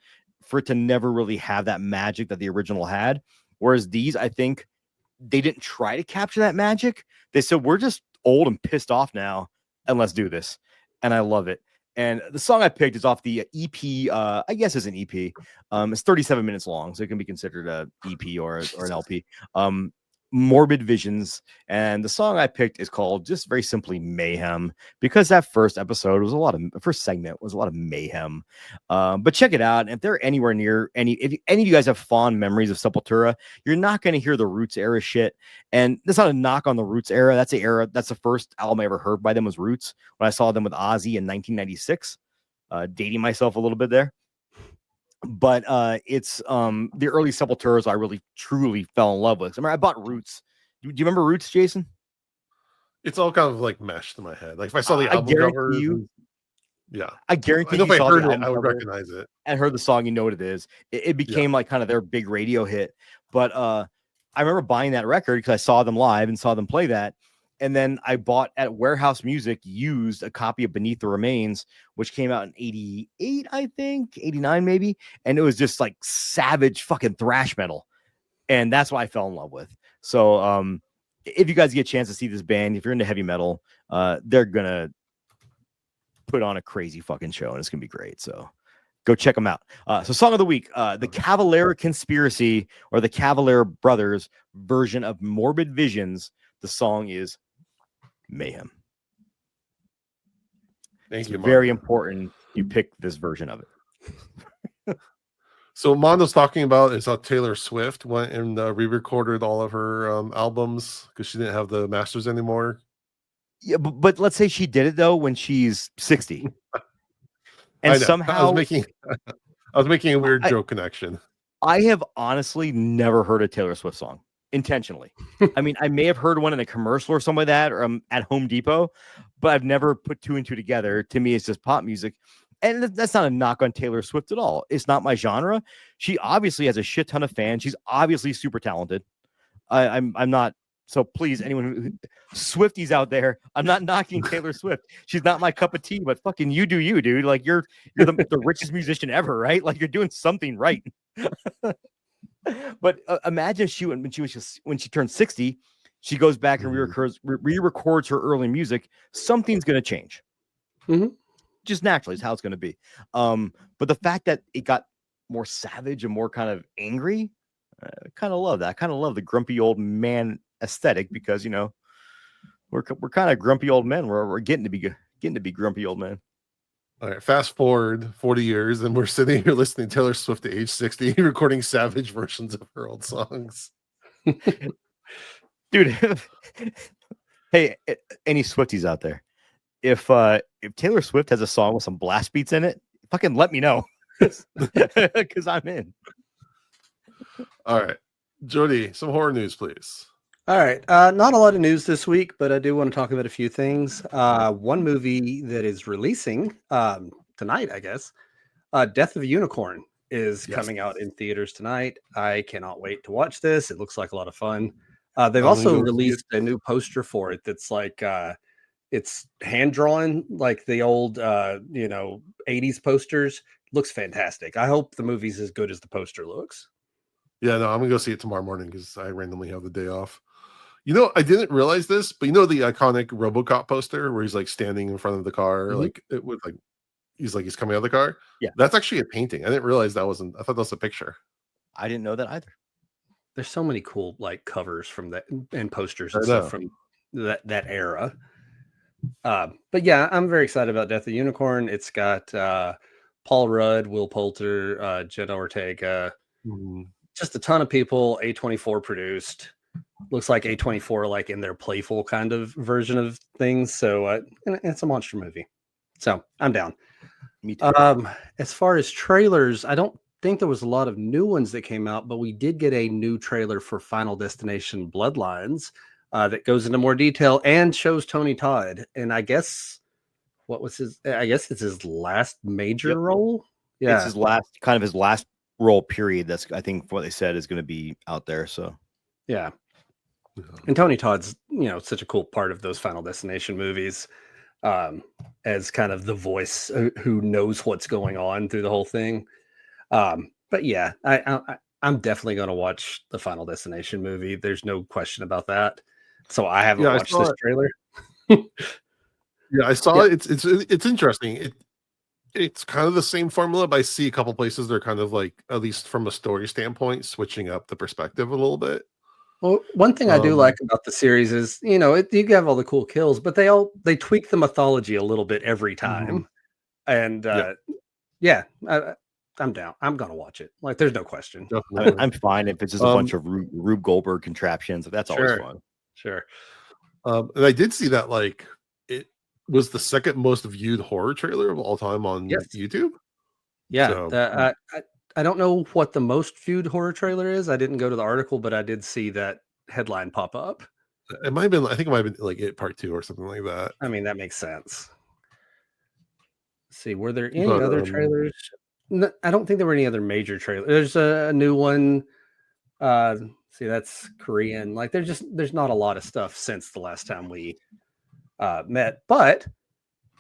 [SPEAKER 4] for it to never really have that magic that the original had. Whereas these, I think they didn't try to capture that magic. They said, we're just old and pissed off now, and let's do this. And I love it. And the song I picked is off the EP. I guess it's an EP. It's 37 minutes long, so it can be considered a EP or an LP. Morbid Visions, and the song I picked is called just very simply Mayhem, because that first segment was a lot of mayhem. But check it out. If they're anywhere near if any of you guys have fond memories of Sepultura, you're not going to hear the Roots era shit. And that's not a knock on the Roots era. That's the first album I ever heard by them was Roots, when I saw them with Ozzy in 1996. Dating myself a little bit there. But it's the early Sepulturas I really truly fell in love with. I mean, I bought Roots. Do you remember Roots, Jason?
[SPEAKER 2] It's all kind of like meshed in my head. Like if I saw the
[SPEAKER 4] I
[SPEAKER 2] album cover, I
[SPEAKER 4] guarantee
[SPEAKER 2] know
[SPEAKER 4] you
[SPEAKER 2] if I
[SPEAKER 4] saw
[SPEAKER 2] heard
[SPEAKER 4] the
[SPEAKER 2] it,
[SPEAKER 4] album
[SPEAKER 2] I would
[SPEAKER 4] cover
[SPEAKER 2] recognize it.
[SPEAKER 4] and heard the song, you know what it is. It became like kind of their big radio hit. But I remember buying that record because I saw them live and saw them play that. And then I bought at Warehouse Music used a copy of Beneath the Remains, which came out in 88, I think, 89 maybe. And it was just like savage fucking thrash metal. And that's what I fell in love with. So if you guys get a chance to see this band, if you're into heavy metal, they're going to put on a crazy fucking show, and it's going to be great. So go check them out. So song of the week, the Cavalera Conspiracy, or the Cavalera Brothers version of Morbid Visions. The song is Mayhem.
[SPEAKER 2] Thank you,
[SPEAKER 4] Very
[SPEAKER 2] Mondo.
[SPEAKER 4] important you pick this version of it.
[SPEAKER 2] So Mondo's talking about is how Taylor Swift went and re-recorded all of her albums because she didn't have the masters anymore.
[SPEAKER 4] Yeah, but let's say she did it though when she's 60, and somehow
[SPEAKER 2] I was making a weird joke connection.
[SPEAKER 4] I have honestly never heard a Taylor Swift song intentionally. I mean, I may have heard one in a commercial or something like that, or at Home Depot, but I've never put two and two together. To me, it's just pop music. And that's not a knock on Taylor Swift at all. It's not my genre. She obviously has a shit ton of fans. She's obviously super talented. I'm not. So please, anyone who Swifties out there, I'm not knocking Taylor Swift. She's not my cup of tea, but fucking you do you, dude. Like you're the richest musician ever, right? Like you're doing something right. But imagine when she turned 60, she goes back and re-records her early music. Something's going to change.
[SPEAKER 3] Mm-hmm.
[SPEAKER 4] Just naturally is how it's going to be. But the fact that it got more savage and more kind of angry, I kind of love that. I kind of love the grumpy old man aesthetic, because we're kind of grumpy old men. We're getting to be grumpy old men.
[SPEAKER 2] All right, fast forward 40 years, and we're sitting here listening to Taylor Swift at age 60, recording savage versions of her old songs.
[SPEAKER 4] Dude, hey, any Swifties out there? If Taylor Swift has a song with some blast beats in it, fucking let me know, because I'm in.
[SPEAKER 2] All right, Jody, some horror news, please.
[SPEAKER 3] All right. Not a lot of news this week, but I do want to talk about a few things. One movie that is releasing tonight, I guess, Death of a Unicorn is coming out in theaters tonight. I cannot wait to watch this. It looks like a lot of fun. They've also released a new poster for it that's like it's hand drawn, like the old 80s posters. Looks fantastic. I hope the movie's as good as the poster looks.
[SPEAKER 2] Yeah, no, I'm gonna go see it tomorrow morning because I randomly have the day off. I didn't realize this, but the iconic RoboCop poster where he's like standing in front of the car, like it would like he's coming out of the car.
[SPEAKER 4] Yeah,
[SPEAKER 2] that's actually a painting. I didn't realize that wasn't. I thought that was a picture.
[SPEAKER 4] I didn't know that either.
[SPEAKER 3] there's so many cool like covers from that and posters
[SPEAKER 2] I
[SPEAKER 3] and
[SPEAKER 2] know.
[SPEAKER 3] stuff from that era. But yeah, I'm very excited about Death of the Unicorn. It's got Paul Rudd, Will Poulter, Jenna Ortega,
[SPEAKER 2] Mhm.
[SPEAKER 3] just a ton of people. A24 produced. Looks like A24 like in their playful kind of version of things. So and it's a monster movie. So I'm down.
[SPEAKER 4] Me too.
[SPEAKER 3] As far as trailers, I don't think there was a lot of new ones that came out, but we did get a new trailer for Final Destination Bloodlines that goes into more detail and shows Tony Todd. And I guess I guess it's his last major
[SPEAKER 4] Yep.
[SPEAKER 3] role.
[SPEAKER 4] It's
[SPEAKER 3] Yeah.
[SPEAKER 4] his last role period. That's, I think, what they said is going to be out there. So
[SPEAKER 3] Yeah.
[SPEAKER 2] Yeah.
[SPEAKER 3] And Tony Todd's, such a cool part of those Final Destination movies, as kind of the voice who knows what's going on through the whole thing. But yeah, I'm definitely going to watch the Final Destination movie. There's no question about that. So I haven't
[SPEAKER 2] Yeah, I
[SPEAKER 3] watched
[SPEAKER 2] saw
[SPEAKER 3] this
[SPEAKER 2] it.
[SPEAKER 3] trailer.
[SPEAKER 2] Yeah, I saw
[SPEAKER 3] Yeah.
[SPEAKER 2] it. It's interesting. It's kind of the same formula, but I see a couple places they're kind of like, at least from a story standpoint, switching up the perspective a little bit.
[SPEAKER 3] Well, one thing I do like about the series is, you have all the cool kills, but they tweak the mythology a little bit every time. And yeah, I'm down. I'm gonna watch it. Like, there's no question.
[SPEAKER 2] Definitely.
[SPEAKER 4] I'm fine if it's just a bunch of Rube Goldberg contraptions. That's always fun.
[SPEAKER 3] Sure.
[SPEAKER 2] And I did see that like it was the second most viewed horror trailer of all time on YouTube.
[SPEAKER 3] Yeah.
[SPEAKER 2] So,
[SPEAKER 3] I don't know what the most viewed horror trailer is. I didn't go to the article, but I did see that headline pop up.
[SPEAKER 2] it might have been. I think it might have been like It Part 2 or something like that.
[SPEAKER 3] I mean, that makes sense. Let's see, were there any
[SPEAKER 2] But,
[SPEAKER 3] other trailers? No, I don't think there were any other major trailers. There's a new one. See, that's Korean. Like, there's not a lot of stuff since the last time we met, but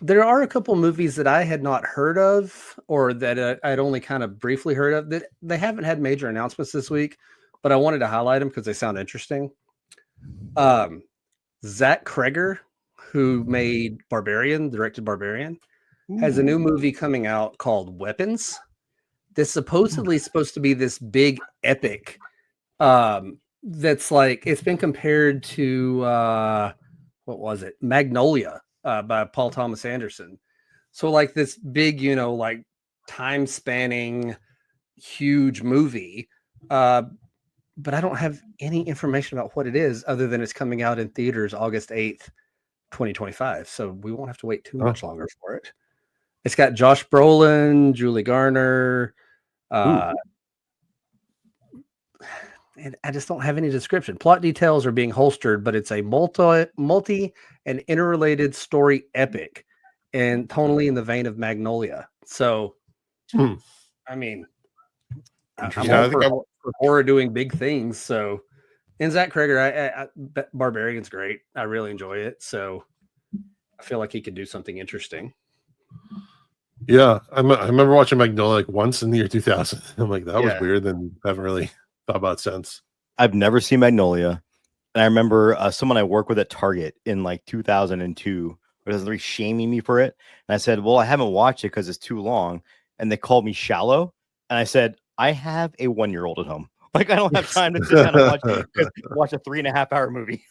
[SPEAKER 3] there are a couple movies that I had not heard of, or that I'd only kind of briefly heard of, that they haven't had major announcements this week, but I wanted to highlight them because they sound interesting. Zach Kreger, who directed Barbarian, has a new movie coming out called Weapons. This supposedly is supposed to be this big epic. That's like, it's been compared to what was it? Magnolia by Paul Thomas Anderson. So like this big, like time spanning huge movie. But I don't have any information about what it is other than it's coming out in theaters August 8th, 2025. So we won't have to wait too much longer for it. It's got Josh Brolin, Julie Garner. And I just don't have any description. Plot details are being holstered, but it's a multi and interrelated story epic, and tonally in the vein of Magnolia. So, I mean, I'm all for horror doing big things. So, and Zach Kreger, Barbarian's great. I really enjoy it. So, I feel like he could do something interesting.
[SPEAKER 2] Yeah, I remember watching Magnolia like once in the year 2000. I'm like, that was weird, and I haven't really thought about it since.
[SPEAKER 4] I've never seen Magnolia, and I remember someone I worked with at Target in like 2002 was really shaming me for it, and I said, "Well, I haven't watched it because it's too long," and they called me shallow, and I said, "I have a 1-year-old at home. Like, I don't have time to sit down and watch a 3.5-hour movie."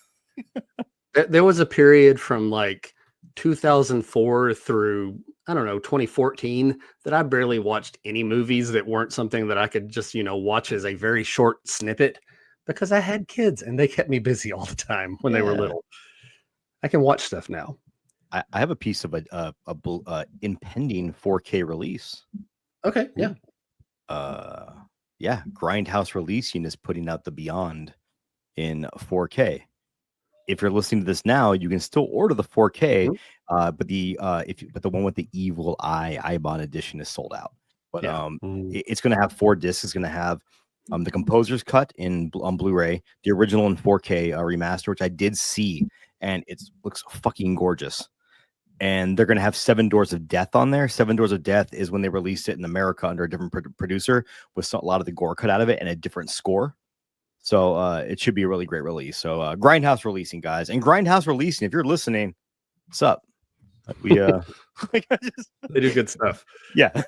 [SPEAKER 3] There was a period from like 2004 through, I don't know, 2014 that I barely watched any movies that weren't something that I could just, watch as a very short snippet, because I had kids and they kept me busy all the time when they were little. I can watch stuff now.
[SPEAKER 4] I have a piece of a impending 4K release.
[SPEAKER 3] Okay, yeah.
[SPEAKER 4] Grindhouse Releasing is putting out The Beyond in 4K. If you're listening to this now, you can still order the 4K, but the one with the Evil Eye Ibon edition is sold out. But it's going to have 4 discs. It's going to have the composer's cut on Blu-ray, the original in 4K remaster, which I did see, and it looks fucking gorgeous. And they're going to have 7 Doors of Death on there. 7 Doors of Death is when they released it in America under a different producer with a lot of the gore cut out of it and a different score. So it should be a really great release. So Grindhouse Releasing, guys. And Grindhouse Releasing, if you're listening, what's up? We
[SPEAKER 3] they do good stuff.
[SPEAKER 4] Yeah.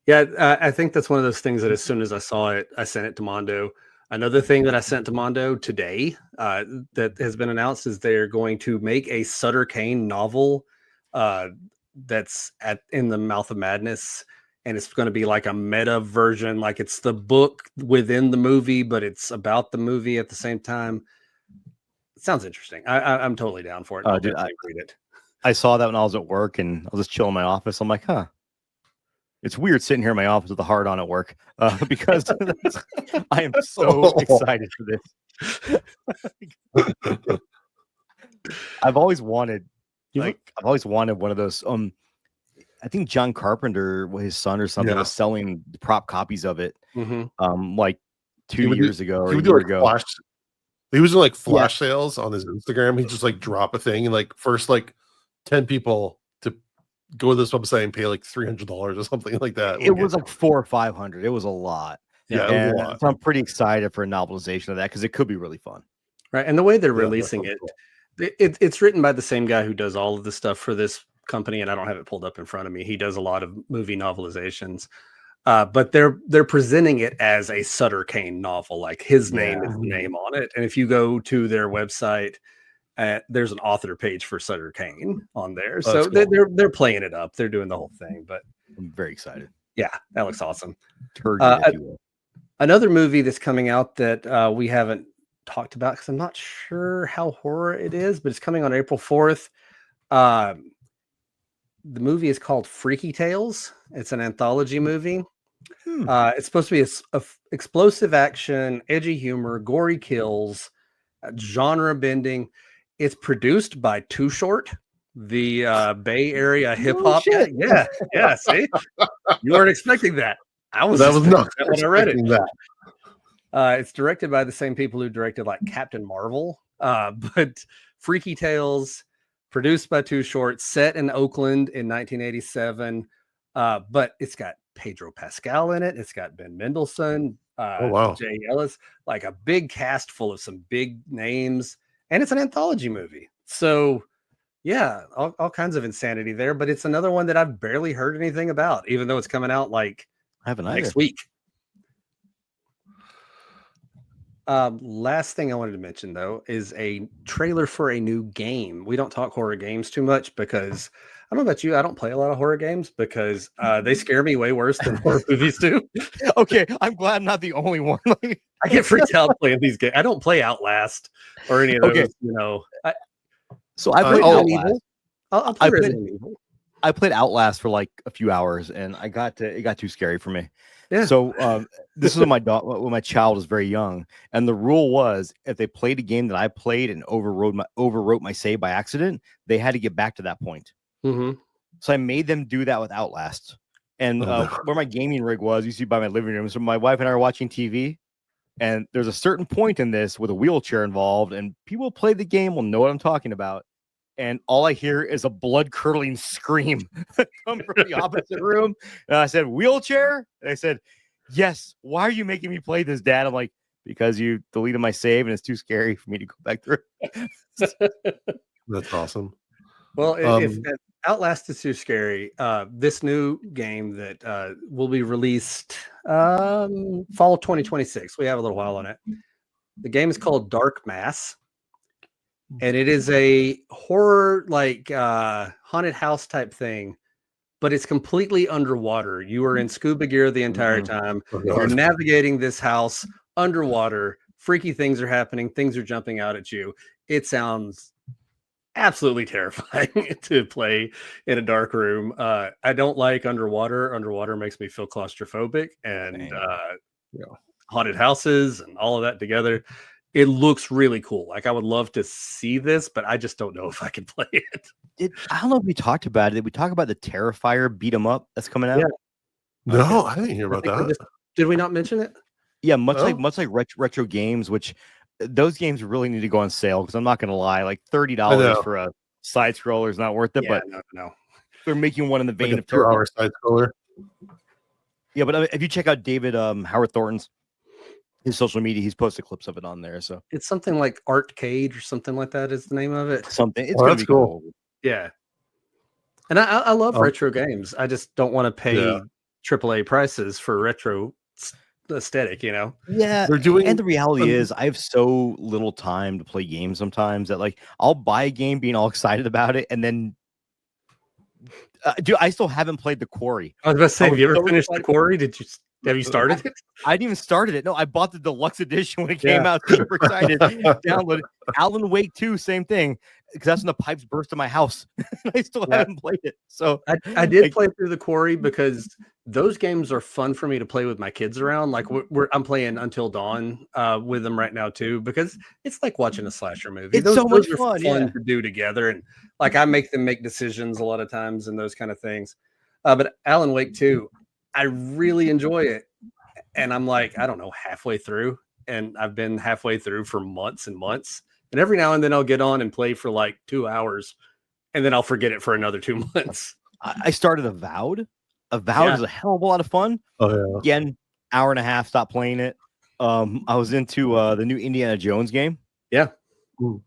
[SPEAKER 3] Yeah, I think that's one of those things that as soon as I saw it, I sent it to Mondo. Another thing that I sent to Mondo today that has been announced is they're going to make a Sutter Kane novel that's in the Mouth of Madness, and it's going to be like a meta version, like it's the book within the movie, but it's about the movie at the same time. It sounds interesting. I'm totally down for it. I'll
[SPEAKER 4] Dude,
[SPEAKER 3] definitely read it.
[SPEAKER 4] I saw that when I was at work, and I was just chilling in my office. I'm like, huh. It's weird sitting here in my office with a hard on at work because I am so excited for this. I've always wanted one of those. I think John Carpenter, his son or something, was selling prop copies of it. Like 2 years ago or a year ago.
[SPEAKER 2] He was doing like flash sales on his Instagram. He just like drop a thing and like first like 10 people to go to this website and pay like $300 or something like that.
[SPEAKER 4] It was like 400 or 500. It was a lot.
[SPEAKER 2] Yeah, it was a lot.
[SPEAKER 4] So I'm pretty excited for a novelization of that because it could be really fun.
[SPEAKER 3] Right, and the way they're releasing it's written by the same guy who does all of the stuff for this company, and I don't have it pulled up in front of me. He does a lot of movie novelizations. But they're presenting it as a Sutter Kane novel, like his name is the name on it. And if you go to their website, there's an author page for Sutter Kane on there. So they're playing it up. They're doing the whole thing. But
[SPEAKER 4] I'm very excited.
[SPEAKER 3] Yeah, that looks awesome.
[SPEAKER 2] Another
[SPEAKER 3] movie that's coming out that we haven't talked about because I'm not sure how horror it is, but it's coming on April 4th. The movie is called Freaky Tales. It's an anthology movie. It's supposed to be a explosive action, edgy humor, gory kills, genre bending. It's produced by Too Short, the Bay Area hip hop. Yeah. See, you weren't expecting that. I was not when I read it. It's directed by the same people who directed like Captain Marvel. But Freaky Tales, produced by Too Short, set in Oakland in 1987. But it's got Pedro Pascal in it. It's got Ben Mendelsohn, Jay Ellis, like a big cast full of some big names. And it's an anthology movie. So, yeah, all kinds of insanity there. But it's another one that I've barely heard anything about, even though it's coming out like next week. Last thing I wanted to mention, though, is a trailer for a new game. We don't talk horror games too much because I don't know about you. I don't play a lot of horror games because they scare me way worse than horror movies do.
[SPEAKER 4] Okay, I'm glad I'm not the only one.
[SPEAKER 3] I get freaked out playing these games. I don't play Outlast or any of those. You know.
[SPEAKER 4] So I played Outlast.
[SPEAKER 3] I'll play Resident Evil.
[SPEAKER 4] I played Outlast for like a few hours, and it got too scary for me.
[SPEAKER 3] Yeah.
[SPEAKER 4] So this was when my child was very young, and the rule was if they played a game that I played and overwrote my save by accident, they had to get back to that point.
[SPEAKER 3] Mm-hmm.
[SPEAKER 4] So I made them do that with Outlast. And where my gaming rig was, you see by my living room. So my wife and I are watching TV, and there's a certain point in this with a wheelchair involved, and people who play the game will know what I'm talking about. And all I hear is a blood-curdling scream come from the opposite room. And I said, "Wheelchair?" And I said, "Yes. Why are you making me play this, Dad?" I'm like, "Because you deleted my save, and it's too scary for me to go back through."
[SPEAKER 2] That's awesome.
[SPEAKER 3] Well, if Outlast is too scary, this new game that will be released fall 2026. We have a little while on it. The game is called Dark Mass. And it is a horror, like haunted house type thing, but it's completely underwater. You are in scuba gear the entire time. You're navigating this house underwater. Freaky things are happening. Things are jumping out at you. It sounds absolutely terrifying to play in a dark room. I don't like underwater. Underwater makes me feel claustrophobic, and haunted houses and all of that together. It looks really cool. Like I would love to see this, but I just don't know if I can play it.
[SPEAKER 4] I don't know if we talked about it. Did we talk about the Terrifier beat 'em up that's coming out?
[SPEAKER 3] Yeah.
[SPEAKER 2] No, I didn't hear about that.
[SPEAKER 3] Did we not mention it?
[SPEAKER 4] Yeah, much like retro games, which those games really need to go on sale because I'm not gonna lie, like $30 for a side scroller is not worth it.
[SPEAKER 3] Yeah,
[SPEAKER 4] but
[SPEAKER 3] no.
[SPEAKER 4] They're making one in the vein
[SPEAKER 2] like
[SPEAKER 4] of
[SPEAKER 2] 2-hour side scroller.
[SPEAKER 4] Yeah, but if you check out David Howard Thornton's his social media, he's posted clips of it on there. So
[SPEAKER 3] it's something like Artcade or something like that is the name of it.
[SPEAKER 4] Something. It's gonna be cool.
[SPEAKER 3] Yeah. And I love retro games. I just don't want to pay AAA prices for retro aesthetic, you know.
[SPEAKER 4] Yeah,
[SPEAKER 2] They're doing
[SPEAKER 4] and the reality is I have so little time to play games sometimes that like I'll buy a game being all excited about it, and then dude, I still haven't played The Quarry.
[SPEAKER 3] I was about to say,
[SPEAKER 4] I
[SPEAKER 3] have
[SPEAKER 4] was
[SPEAKER 3] you ever
[SPEAKER 4] so
[SPEAKER 3] finished the
[SPEAKER 4] excited.
[SPEAKER 3] Quarry? Have you started it?
[SPEAKER 4] I didn't even started it. No, I bought the deluxe edition when it
[SPEAKER 3] Yeah.
[SPEAKER 4] came out. Super excited. Downloaded Alan Wake 2, same thing. Because that's when the pipes burst in my house. I still
[SPEAKER 3] Yeah.
[SPEAKER 4] haven't played it. So
[SPEAKER 3] I did
[SPEAKER 4] like,
[SPEAKER 3] play through the Quarry because those games are fun for me to play with my kids around. Like I'm playing Until Dawn with them right now too, because it's like watching a slasher movie.
[SPEAKER 4] It's so much
[SPEAKER 3] are
[SPEAKER 4] fun, yeah.
[SPEAKER 3] to do together, and like I make them make decisions a lot of times and those kind of things. But Alan Wake 2, I really enjoy it, and I'm like, I don't know, halfway through, and I've been halfway through for months and months, and every now and then I'll get on and play for like 2 hours. And then I'll forget it for another 2 months.
[SPEAKER 4] I started Avowed. Avowed is a hell of a lot of fun.
[SPEAKER 2] Oh yeah.
[SPEAKER 4] Again, hour and a half, stopped playing it. I was into the new Indiana Jones game.
[SPEAKER 3] Yeah.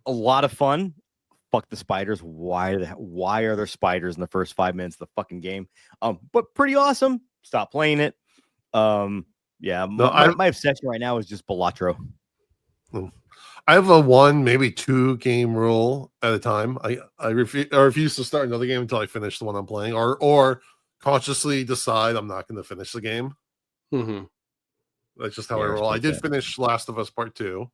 [SPEAKER 4] A lot of fun. Fuck the spiders. Why are there spiders in the first 5 minutes of the fucking game? But pretty awesome. Stop playing it. Yeah, my obsession right now is just Balatro.
[SPEAKER 2] I have a 1, maybe 2 game rule at a time. I refuse to start another game until I finish the one I'm playing, or consciously decide I'm not going to finish the game.
[SPEAKER 3] Mm-hmm.
[SPEAKER 2] That's just how I roll. I did finish Last of Us Part 2.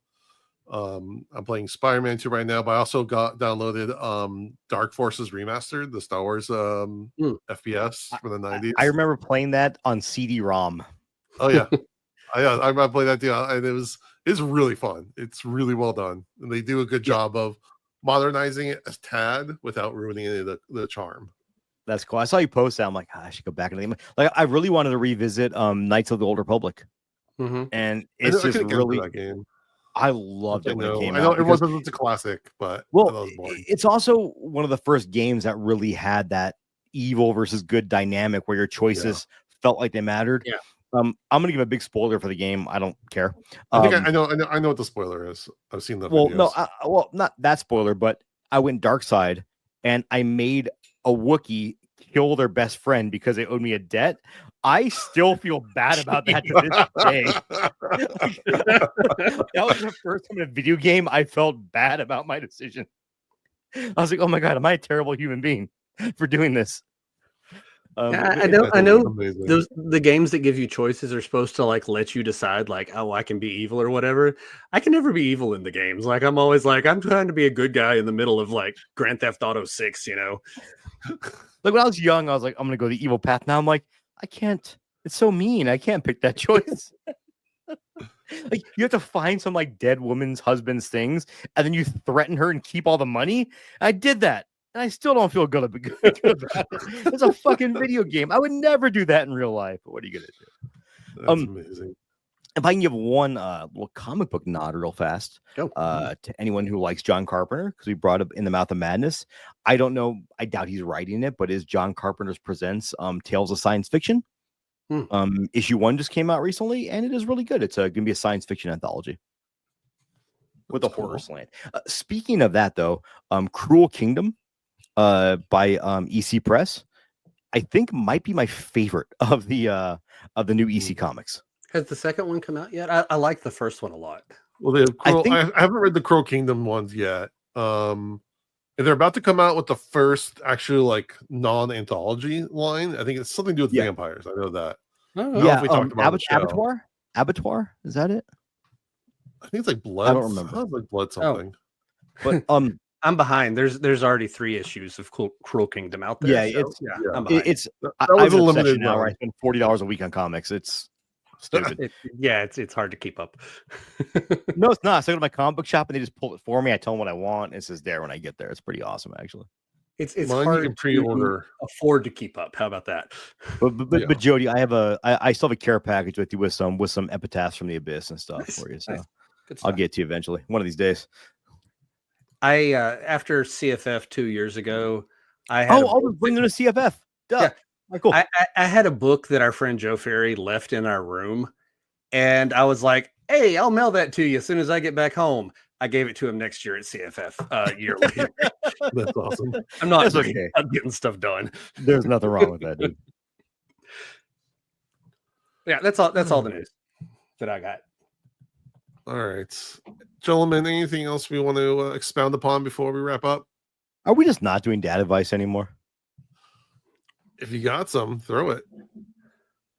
[SPEAKER 2] I'm playing Spider-Man 2 right now, but I also got downloaded Dark Forces Remastered, the Star Wars FPS from the 90s.
[SPEAKER 4] I remember playing that on CD-ROM.
[SPEAKER 2] Oh yeah. I played that deal, and it's really fun. It's really well done, and they do a good job of modernizing it a tad without ruining any of the charm.
[SPEAKER 4] That's cool. I saw you post that. I'm like, I should go back into the game. Like, I really wanted to revisit Knights of the Old Republic, and it's just really
[SPEAKER 2] that game.
[SPEAKER 4] I loved it when it came out.
[SPEAKER 2] I know everyone says it's a classic, but
[SPEAKER 4] it's also one of the first games that really had that evil versus good dynamic where your choices felt like they mattered.
[SPEAKER 3] Yeah.
[SPEAKER 4] I'm gonna give a big spoiler for the game. I don't care.
[SPEAKER 2] I think I know what the spoiler is. I've seen the videos.
[SPEAKER 4] No, not that spoiler, but I went dark side and I made a Wookiee kill their best friend because they owed me a debt. I still feel bad about that to this day. That was the first time in a video game I felt bad about my decision. I was like, oh my God, am I a terrible human being for doing this?
[SPEAKER 3] I know the games that give you choices are supposed to like let you decide like, oh, I can be evil or whatever. I can never be evil in the games. Like I'm always like, I'm trying to be a good guy in the middle of like Grand Theft Auto 6, you know.
[SPEAKER 4] Like when I was young, I was like, I'm gonna go the evil path. Now I'm like, I can't. It's so mean. I can't pick that choice. Like you have to find some like dead woman's husband's things, and then you threaten her and keep all the money. I did that. And I still don't feel good about it. It's a fucking video game. I would never do that in real life. But what are you gonna do?
[SPEAKER 2] That's amazing.
[SPEAKER 4] If I can give one little comic book nod real fast to anyone who likes John Carpenter, because we brought up In the Mouth of Madness. I don't know. I doubt he's writing it, but is John Carpenter's Presents Tales of Science Fiction. Issue 1 just came out recently, and it is really good. It's going to be a science fiction anthology with a horror slant. Speaking of that, though, Cruel Kingdom by EC Press, I think might be my favorite of the new EC comics.
[SPEAKER 3] Has the second one come out yet? I like the first one a lot.
[SPEAKER 2] Well, I haven't read the Cruel Kingdom ones yet. And they're about to come out with the first actual like non-anthology line. I think it's something to do with vampires. I know that.
[SPEAKER 4] Yeah, Abattoir. Is that it?
[SPEAKER 2] I think it's like blood.
[SPEAKER 4] I don't remember.
[SPEAKER 2] It's like blood something.
[SPEAKER 4] But
[SPEAKER 3] I'm behind. There's already 3 issues of Cruel Kingdom out there.
[SPEAKER 4] Yeah,
[SPEAKER 3] I'm behind.
[SPEAKER 2] That was a limited
[SPEAKER 4] now where I spend $40 a week on comics. It's stupid.
[SPEAKER 3] It's hard to keep up.
[SPEAKER 4] No, it's not. So I go to my comic book shop and they just pull it for me. I tell them what I want. It's just there when I get there. It's pretty awesome, actually.
[SPEAKER 3] It's hard to pre-order, afford to keep up. How about that?
[SPEAKER 4] But Jody, I still have a care package with you with some epitaphs from the Abyss and stuff for you. So I'll get to you eventually, one of these days.
[SPEAKER 3] I after CFF 2 years ago, I
[SPEAKER 4] was bringing a CFF. Duh.
[SPEAKER 3] Yeah.
[SPEAKER 4] Cool.
[SPEAKER 3] I had a book that our friend Joe Ferry left in our room, and I was like, "Hey, I'll mail that to you as soon as I get back home." I gave it to him next year at CFF year later.
[SPEAKER 2] That's awesome.
[SPEAKER 3] I'm not okay. I'm getting stuff done.
[SPEAKER 4] There's nothing wrong with that, dude.
[SPEAKER 3] Yeah, that's all the news. that I got.
[SPEAKER 2] All right, gentlemen. Anything else we want to expound upon before we wrap up?
[SPEAKER 4] Are we just not doing dad advice anymore?
[SPEAKER 2] If you got some, throw it.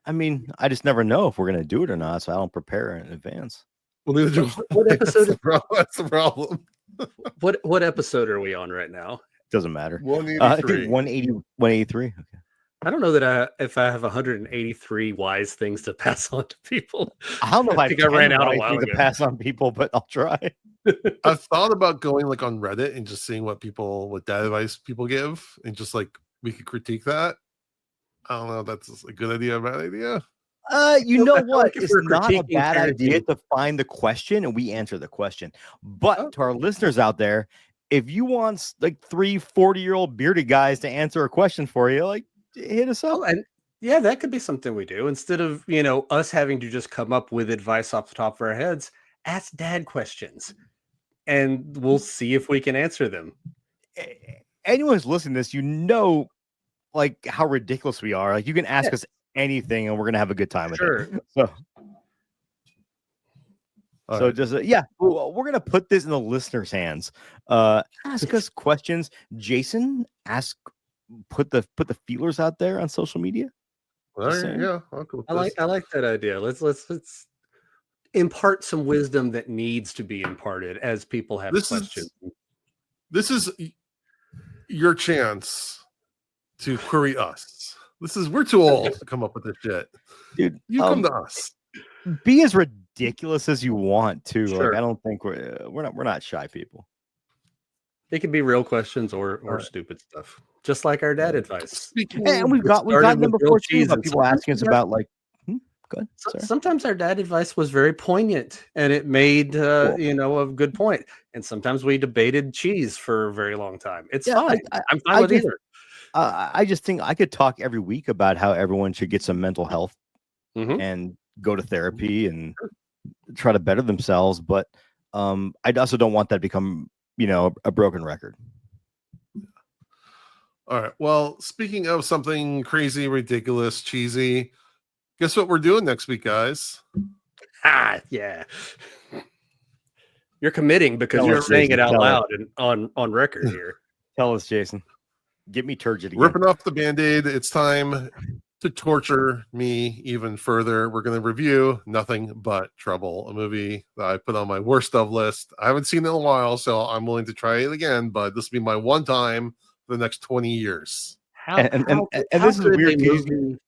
[SPEAKER 4] I mean, I just never know if we're gonna do it or not, so I don't prepare in advance.
[SPEAKER 2] Well, neither do
[SPEAKER 3] What
[SPEAKER 2] I.
[SPEAKER 3] episode
[SPEAKER 2] That's the problem.
[SPEAKER 3] What episode are we on right now?
[SPEAKER 4] Doesn't matter. I
[SPEAKER 2] 183.
[SPEAKER 4] think 183. Okay.
[SPEAKER 3] I don't know that if I have 183 wise things to pass on to people.
[SPEAKER 4] I don't know if I
[SPEAKER 3] think I ran out a while
[SPEAKER 4] to
[SPEAKER 3] ago.
[SPEAKER 4] pass on people, but I'll try.
[SPEAKER 2] I've thought about going like on Reddit and just seeing what dad advice people give, and just like we could critique that. I don't know if that's a good idea or a bad idea.
[SPEAKER 4] You know
[SPEAKER 3] I feel
[SPEAKER 4] what?
[SPEAKER 3] like if
[SPEAKER 4] It's
[SPEAKER 3] we're
[SPEAKER 4] not a
[SPEAKER 3] critiquing
[SPEAKER 4] bad idea
[SPEAKER 3] parenting-
[SPEAKER 4] to find the question and we answer the question. But
[SPEAKER 3] Oh.
[SPEAKER 4] to our listeners out there, if you want like 3 40-year-old bearded guys to answer a question for you, like hit us up.
[SPEAKER 3] Oh, and yeah, that could be something we do instead of us having to just come up with advice off the top of our heads. Ask dad questions, and we'll see if we can answer them.
[SPEAKER 4] Anyone who's listening to this, like how ridiculous we are. Like you can ask us anything, and we're gonna have a good time with it. So,
[SPEAKER 2] All
[SPEAKER 4] so
[SPEAKER 2] right.
[SPEAKER 4] just we're gonna put this in the listeners' hands. Ask us questions. Jason, put the feelers out there on social media.
[SPEAKER 2] All right,
[SPEAKER 4] saying.
[SPEAKER 2] yeah, I'll go with
[SPEAKER 3] I
[SPEAKER 2] this.
[SPEAKER 3] like that idea. Let's impart some wisdom that needs to be imparted as people have questions.
[SPEAKER 2] This is your chance to query us. We're too old to come up with this shit.
[SPEAKER 4] Dude,
[SPEAKER 2] You come to us.
[SPEAKER 4] be as ridiculous as you want to.
[SPEAKER 3] Sure.
[SPEAKER 4] Like I don't think we're not shy people.
[SPEAKER 3] It can be real questions or
[SPEAKER 2] right.
[SPEAKER 3] stupid stuff, just like our dad advice.
[SPEAKER 2] Speaking
[SPEAKER 4] And we've
[SPEAKER 3] It
[SPEAKER 4] got
[SPEAKER 3] started
[SPEAKER 4] number
[SPEAKER 3] with grilled
[SPEAKER 4] 4 too
[SPEAKER 3] cheese
[SPEAKER 4] about
[SPEAKER 3] and
[SPEAKER 4] people
[SPEAKER 3] sometimes
[SPEAKER 4] asking us
[SPEAKER 3] we got-
[SPEAKER 4] about like. Good. Sorry.
[SPEAKER 3] Sometimes our dad advice was very poignant and it made a good point. And sometimes we debated cheese for a very long time. It's
[SPEAKER 4] Yeah,
[SPEAKER 3] fine. I'm fine with either.
[SPEAKER 4] I just think I could talk every week about how everyone should get some mental health
[SPEAKER 3] Mhm.
[SPEAKER 4] and go to therapy and try to better themselves. But I also don't want that to become, a broken record.
[SPEAKER 2] All right. Well, speaking of something crazy, ridiculous, cheesy, guess what we're doing next week, guys?
[SPEAKER 3] Yeah. You're committing because
[SPEAKER 4] Tell
[SPEAKER 3] you're
[SPEAKER 4] us,
[SPEAKER 3] saying
[SPEAKER 4] Jason,
[SPEAKER 3] it out
[SPEAKER 4] tell
[SPEAKER 3] loud and on record here.
[SPEAKER 4] Tell us, Jason. Get me turgid again.
[SPEAKER 2] Ripping off the Band-Aid. It's time to torture me even further. We're going to review Nothing But Trouble, a movie that I put on my worst of list. I haven't seen it in a while, so I'm willing to try it again, but this will be my one time for the next 20 years.
[SPEAKER 4] And this is weird.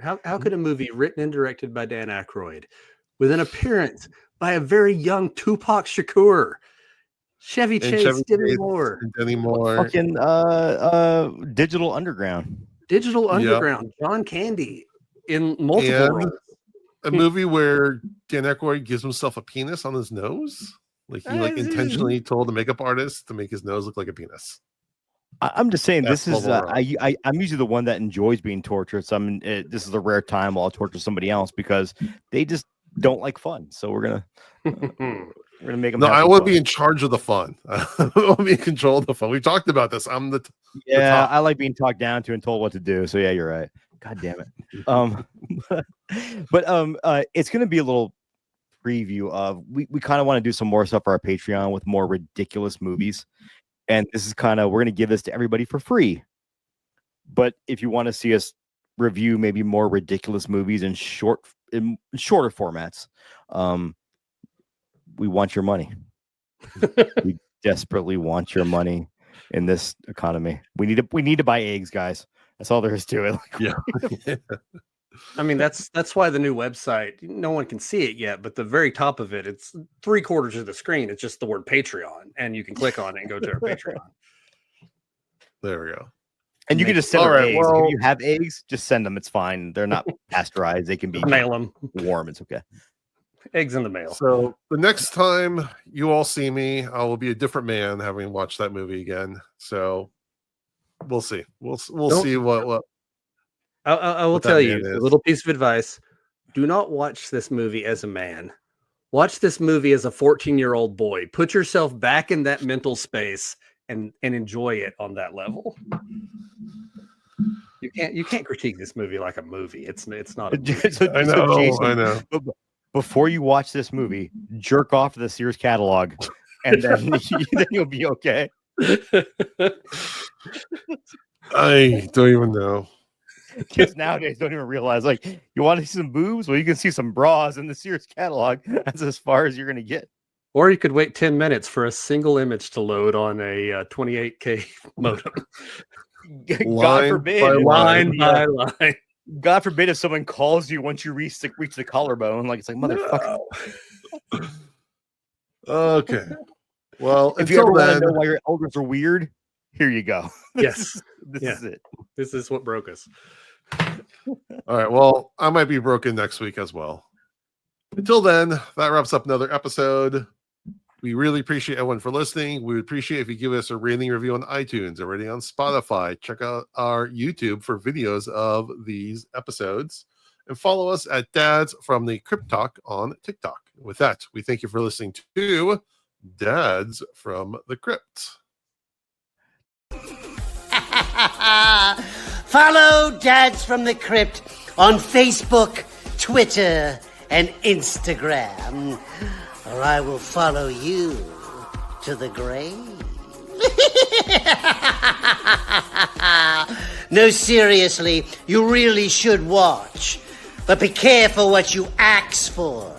[SPEAKER 3] How could a movie written and directed by Dan Aykroyd with an appearance by a very young Tupac Shakur, Chevy
[SPEAKER 2] And
[SPEAKER 3] Chase,
[SPEAKER 2] Chevy
[SPEAKER 3] Demi
[SPEAKER 2] Chase
[SPEAKER 3] Moore,
[SPEAKER 2] and Demi Moore.
[SPEAKER 4] Fucking Digital Underground.
[SPEAKER 3] Digital
[SPEAKER 2] Yep.
[SPEAKER 3] Underground, John Candy in multiple
[SPEAKER 2] And
[SPEAKER 3] roles.
[SPEAKER 2] a movie where Dan Aykroyd gives himself a penis on his nose. Like he intentionally told the makeup artist to make his nose look like a penis.
[SPEAKER 4] I'm just saying
[SPEAKER 2] That's
[SPEAKER 4] this is
[SPEAKER 2] level
[SPEAKER 4] I'm usually the one that enjoys being tortured. So this is a rare time I'll torture somebody else because they just don't like fun. So we're gonna make them.
[SPEAKER 2] No,
[SPEAKER 4] have
[SPEAKER 2] I
[SPEAKER 4] some
[SPEAKER 2] want to
[SPEAKER 4] fun.
[SPEAKER 2] be in charge of the fun. I want to be in control of the fun. We talked about this. I'm the
[SPEAKER 4] Yeah,
[SPEAKER 2] top.
[SPEAKER 4] I like being talked down to and told what to do. So yeah, you're right. God damn it. But it's gonna be a little preview of we kind of want to do some more stuff for our Patreon with more ridiculous movies. And this is we're going to give this to everybody for free. But if you want to see us review maybe more ridiculous movies in shorter formats, we want your money. We desperately want your money in this economy. We need to buy eggs, guys. That's all there is to it.
[SPEAKER 2] Yeah.
[SPEAKER 3] I mean, that's why the new website, no one can see it yet, but the very top of it, it's 3/4 of the screen. It's just the word Patreon, and you can click on it and go to our Patreon.
[SPEAKER 2] There we go.
[SPEAKER 4] And you can just send
[SPEAKER 2] All
[SPEAKER 4] our
[SPEAKER 2] right,
[SPEAKER 4] eggs.
[SPEAKER 2] well-
[SPEAKER 4] If you have eggs, just send them. It's fine. They're not pasteurized. They can be
[SPEAKER 3] Mail them.
[SPEAKER 4] warm. It's okay.
[SPEAKER 3] Eggs in the mail.
[SPEAKER 2] So the next time you all see me, I will be a different man having watched that movie again. So we'll see. We'll see what
[SPEAKER 3] I will
[SPEAKER 2] what that
[SPEAKER 3] tell you
[SPEAKER 2] man
[SPEAKER 3] a
[SPEAKER 2] is.
[SPEAKER 3] little piece of advice. Do not watch this movie as a man. Watch this movie as a 14-year-old boy. Put yourself back in that mental space and enjoy it on that level. You can't critique this movie like a movie. It's not a movie.
[SPEAKER 4] So
[SPEAKER 2] I know.
[SPEAKER 4] Jason,
[SPEAKER 2] I know.
[SPEAKER 4] before you watch this movie, jerk off to the Sears catalog, and then, then you'll be okay.
[SPEAKER 2] I don't even know.
[SPEAKER 4] Kids nowadays don't even realize, like, you want to see some boobs? Well, you can see some bras in the Sears catalog. That's as far as you're going to get.
[SPEAKER 3] Or you could wait 10 minutes for a single image to load on a 28K modem.
[SPEAKER 4] God
[SPEAKER 2] Line
[SPEAKER 4] forbid.
[SPEAKER 2] by
[SPEAKER 3] Line by line.
[SPEAKER 4] God forbid if someone calls you once you reach the collarbone. Like, it's like, motherfucker.
[SPEAKER 3] No.
[SPEAKER 2] Okay. Well,
[SPEAKER 4] If you ever
[SPEAKER 2] until
[SPEAKER 4] want to
[SPEAKER 2] then,
[SPEAKER 4] know why your elders are weird, here you go.
[SPEAKER 3] Yes.
[SPEAKER 4] This
[SPEAKER 3] Yeah.
[SPEAKER 4] is it.
[SPEAKER 3] This is what broke us.
[SPEAKER 2] all right. Well, I might be broken next week as well. Until then, that wraps up another episode. We really appreciate everyone for listening. We would appreciate if you give us a rating review on iTunes, a rating on Spotify. Check out our YouTube for videos of these episodes. And follow us at Dads from the Crypt Talk on TikTok. With that, we thank you for listening to Dads from the Crypt.
[SPEAKER 1] Follow Dads from the Crypt on Facebook, Twitter, and Instagram, or I will follow you to the grave. No, seriously, you really should watch. But be careful what you ask for.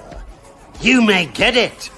[SPEAKER 1] You may get it.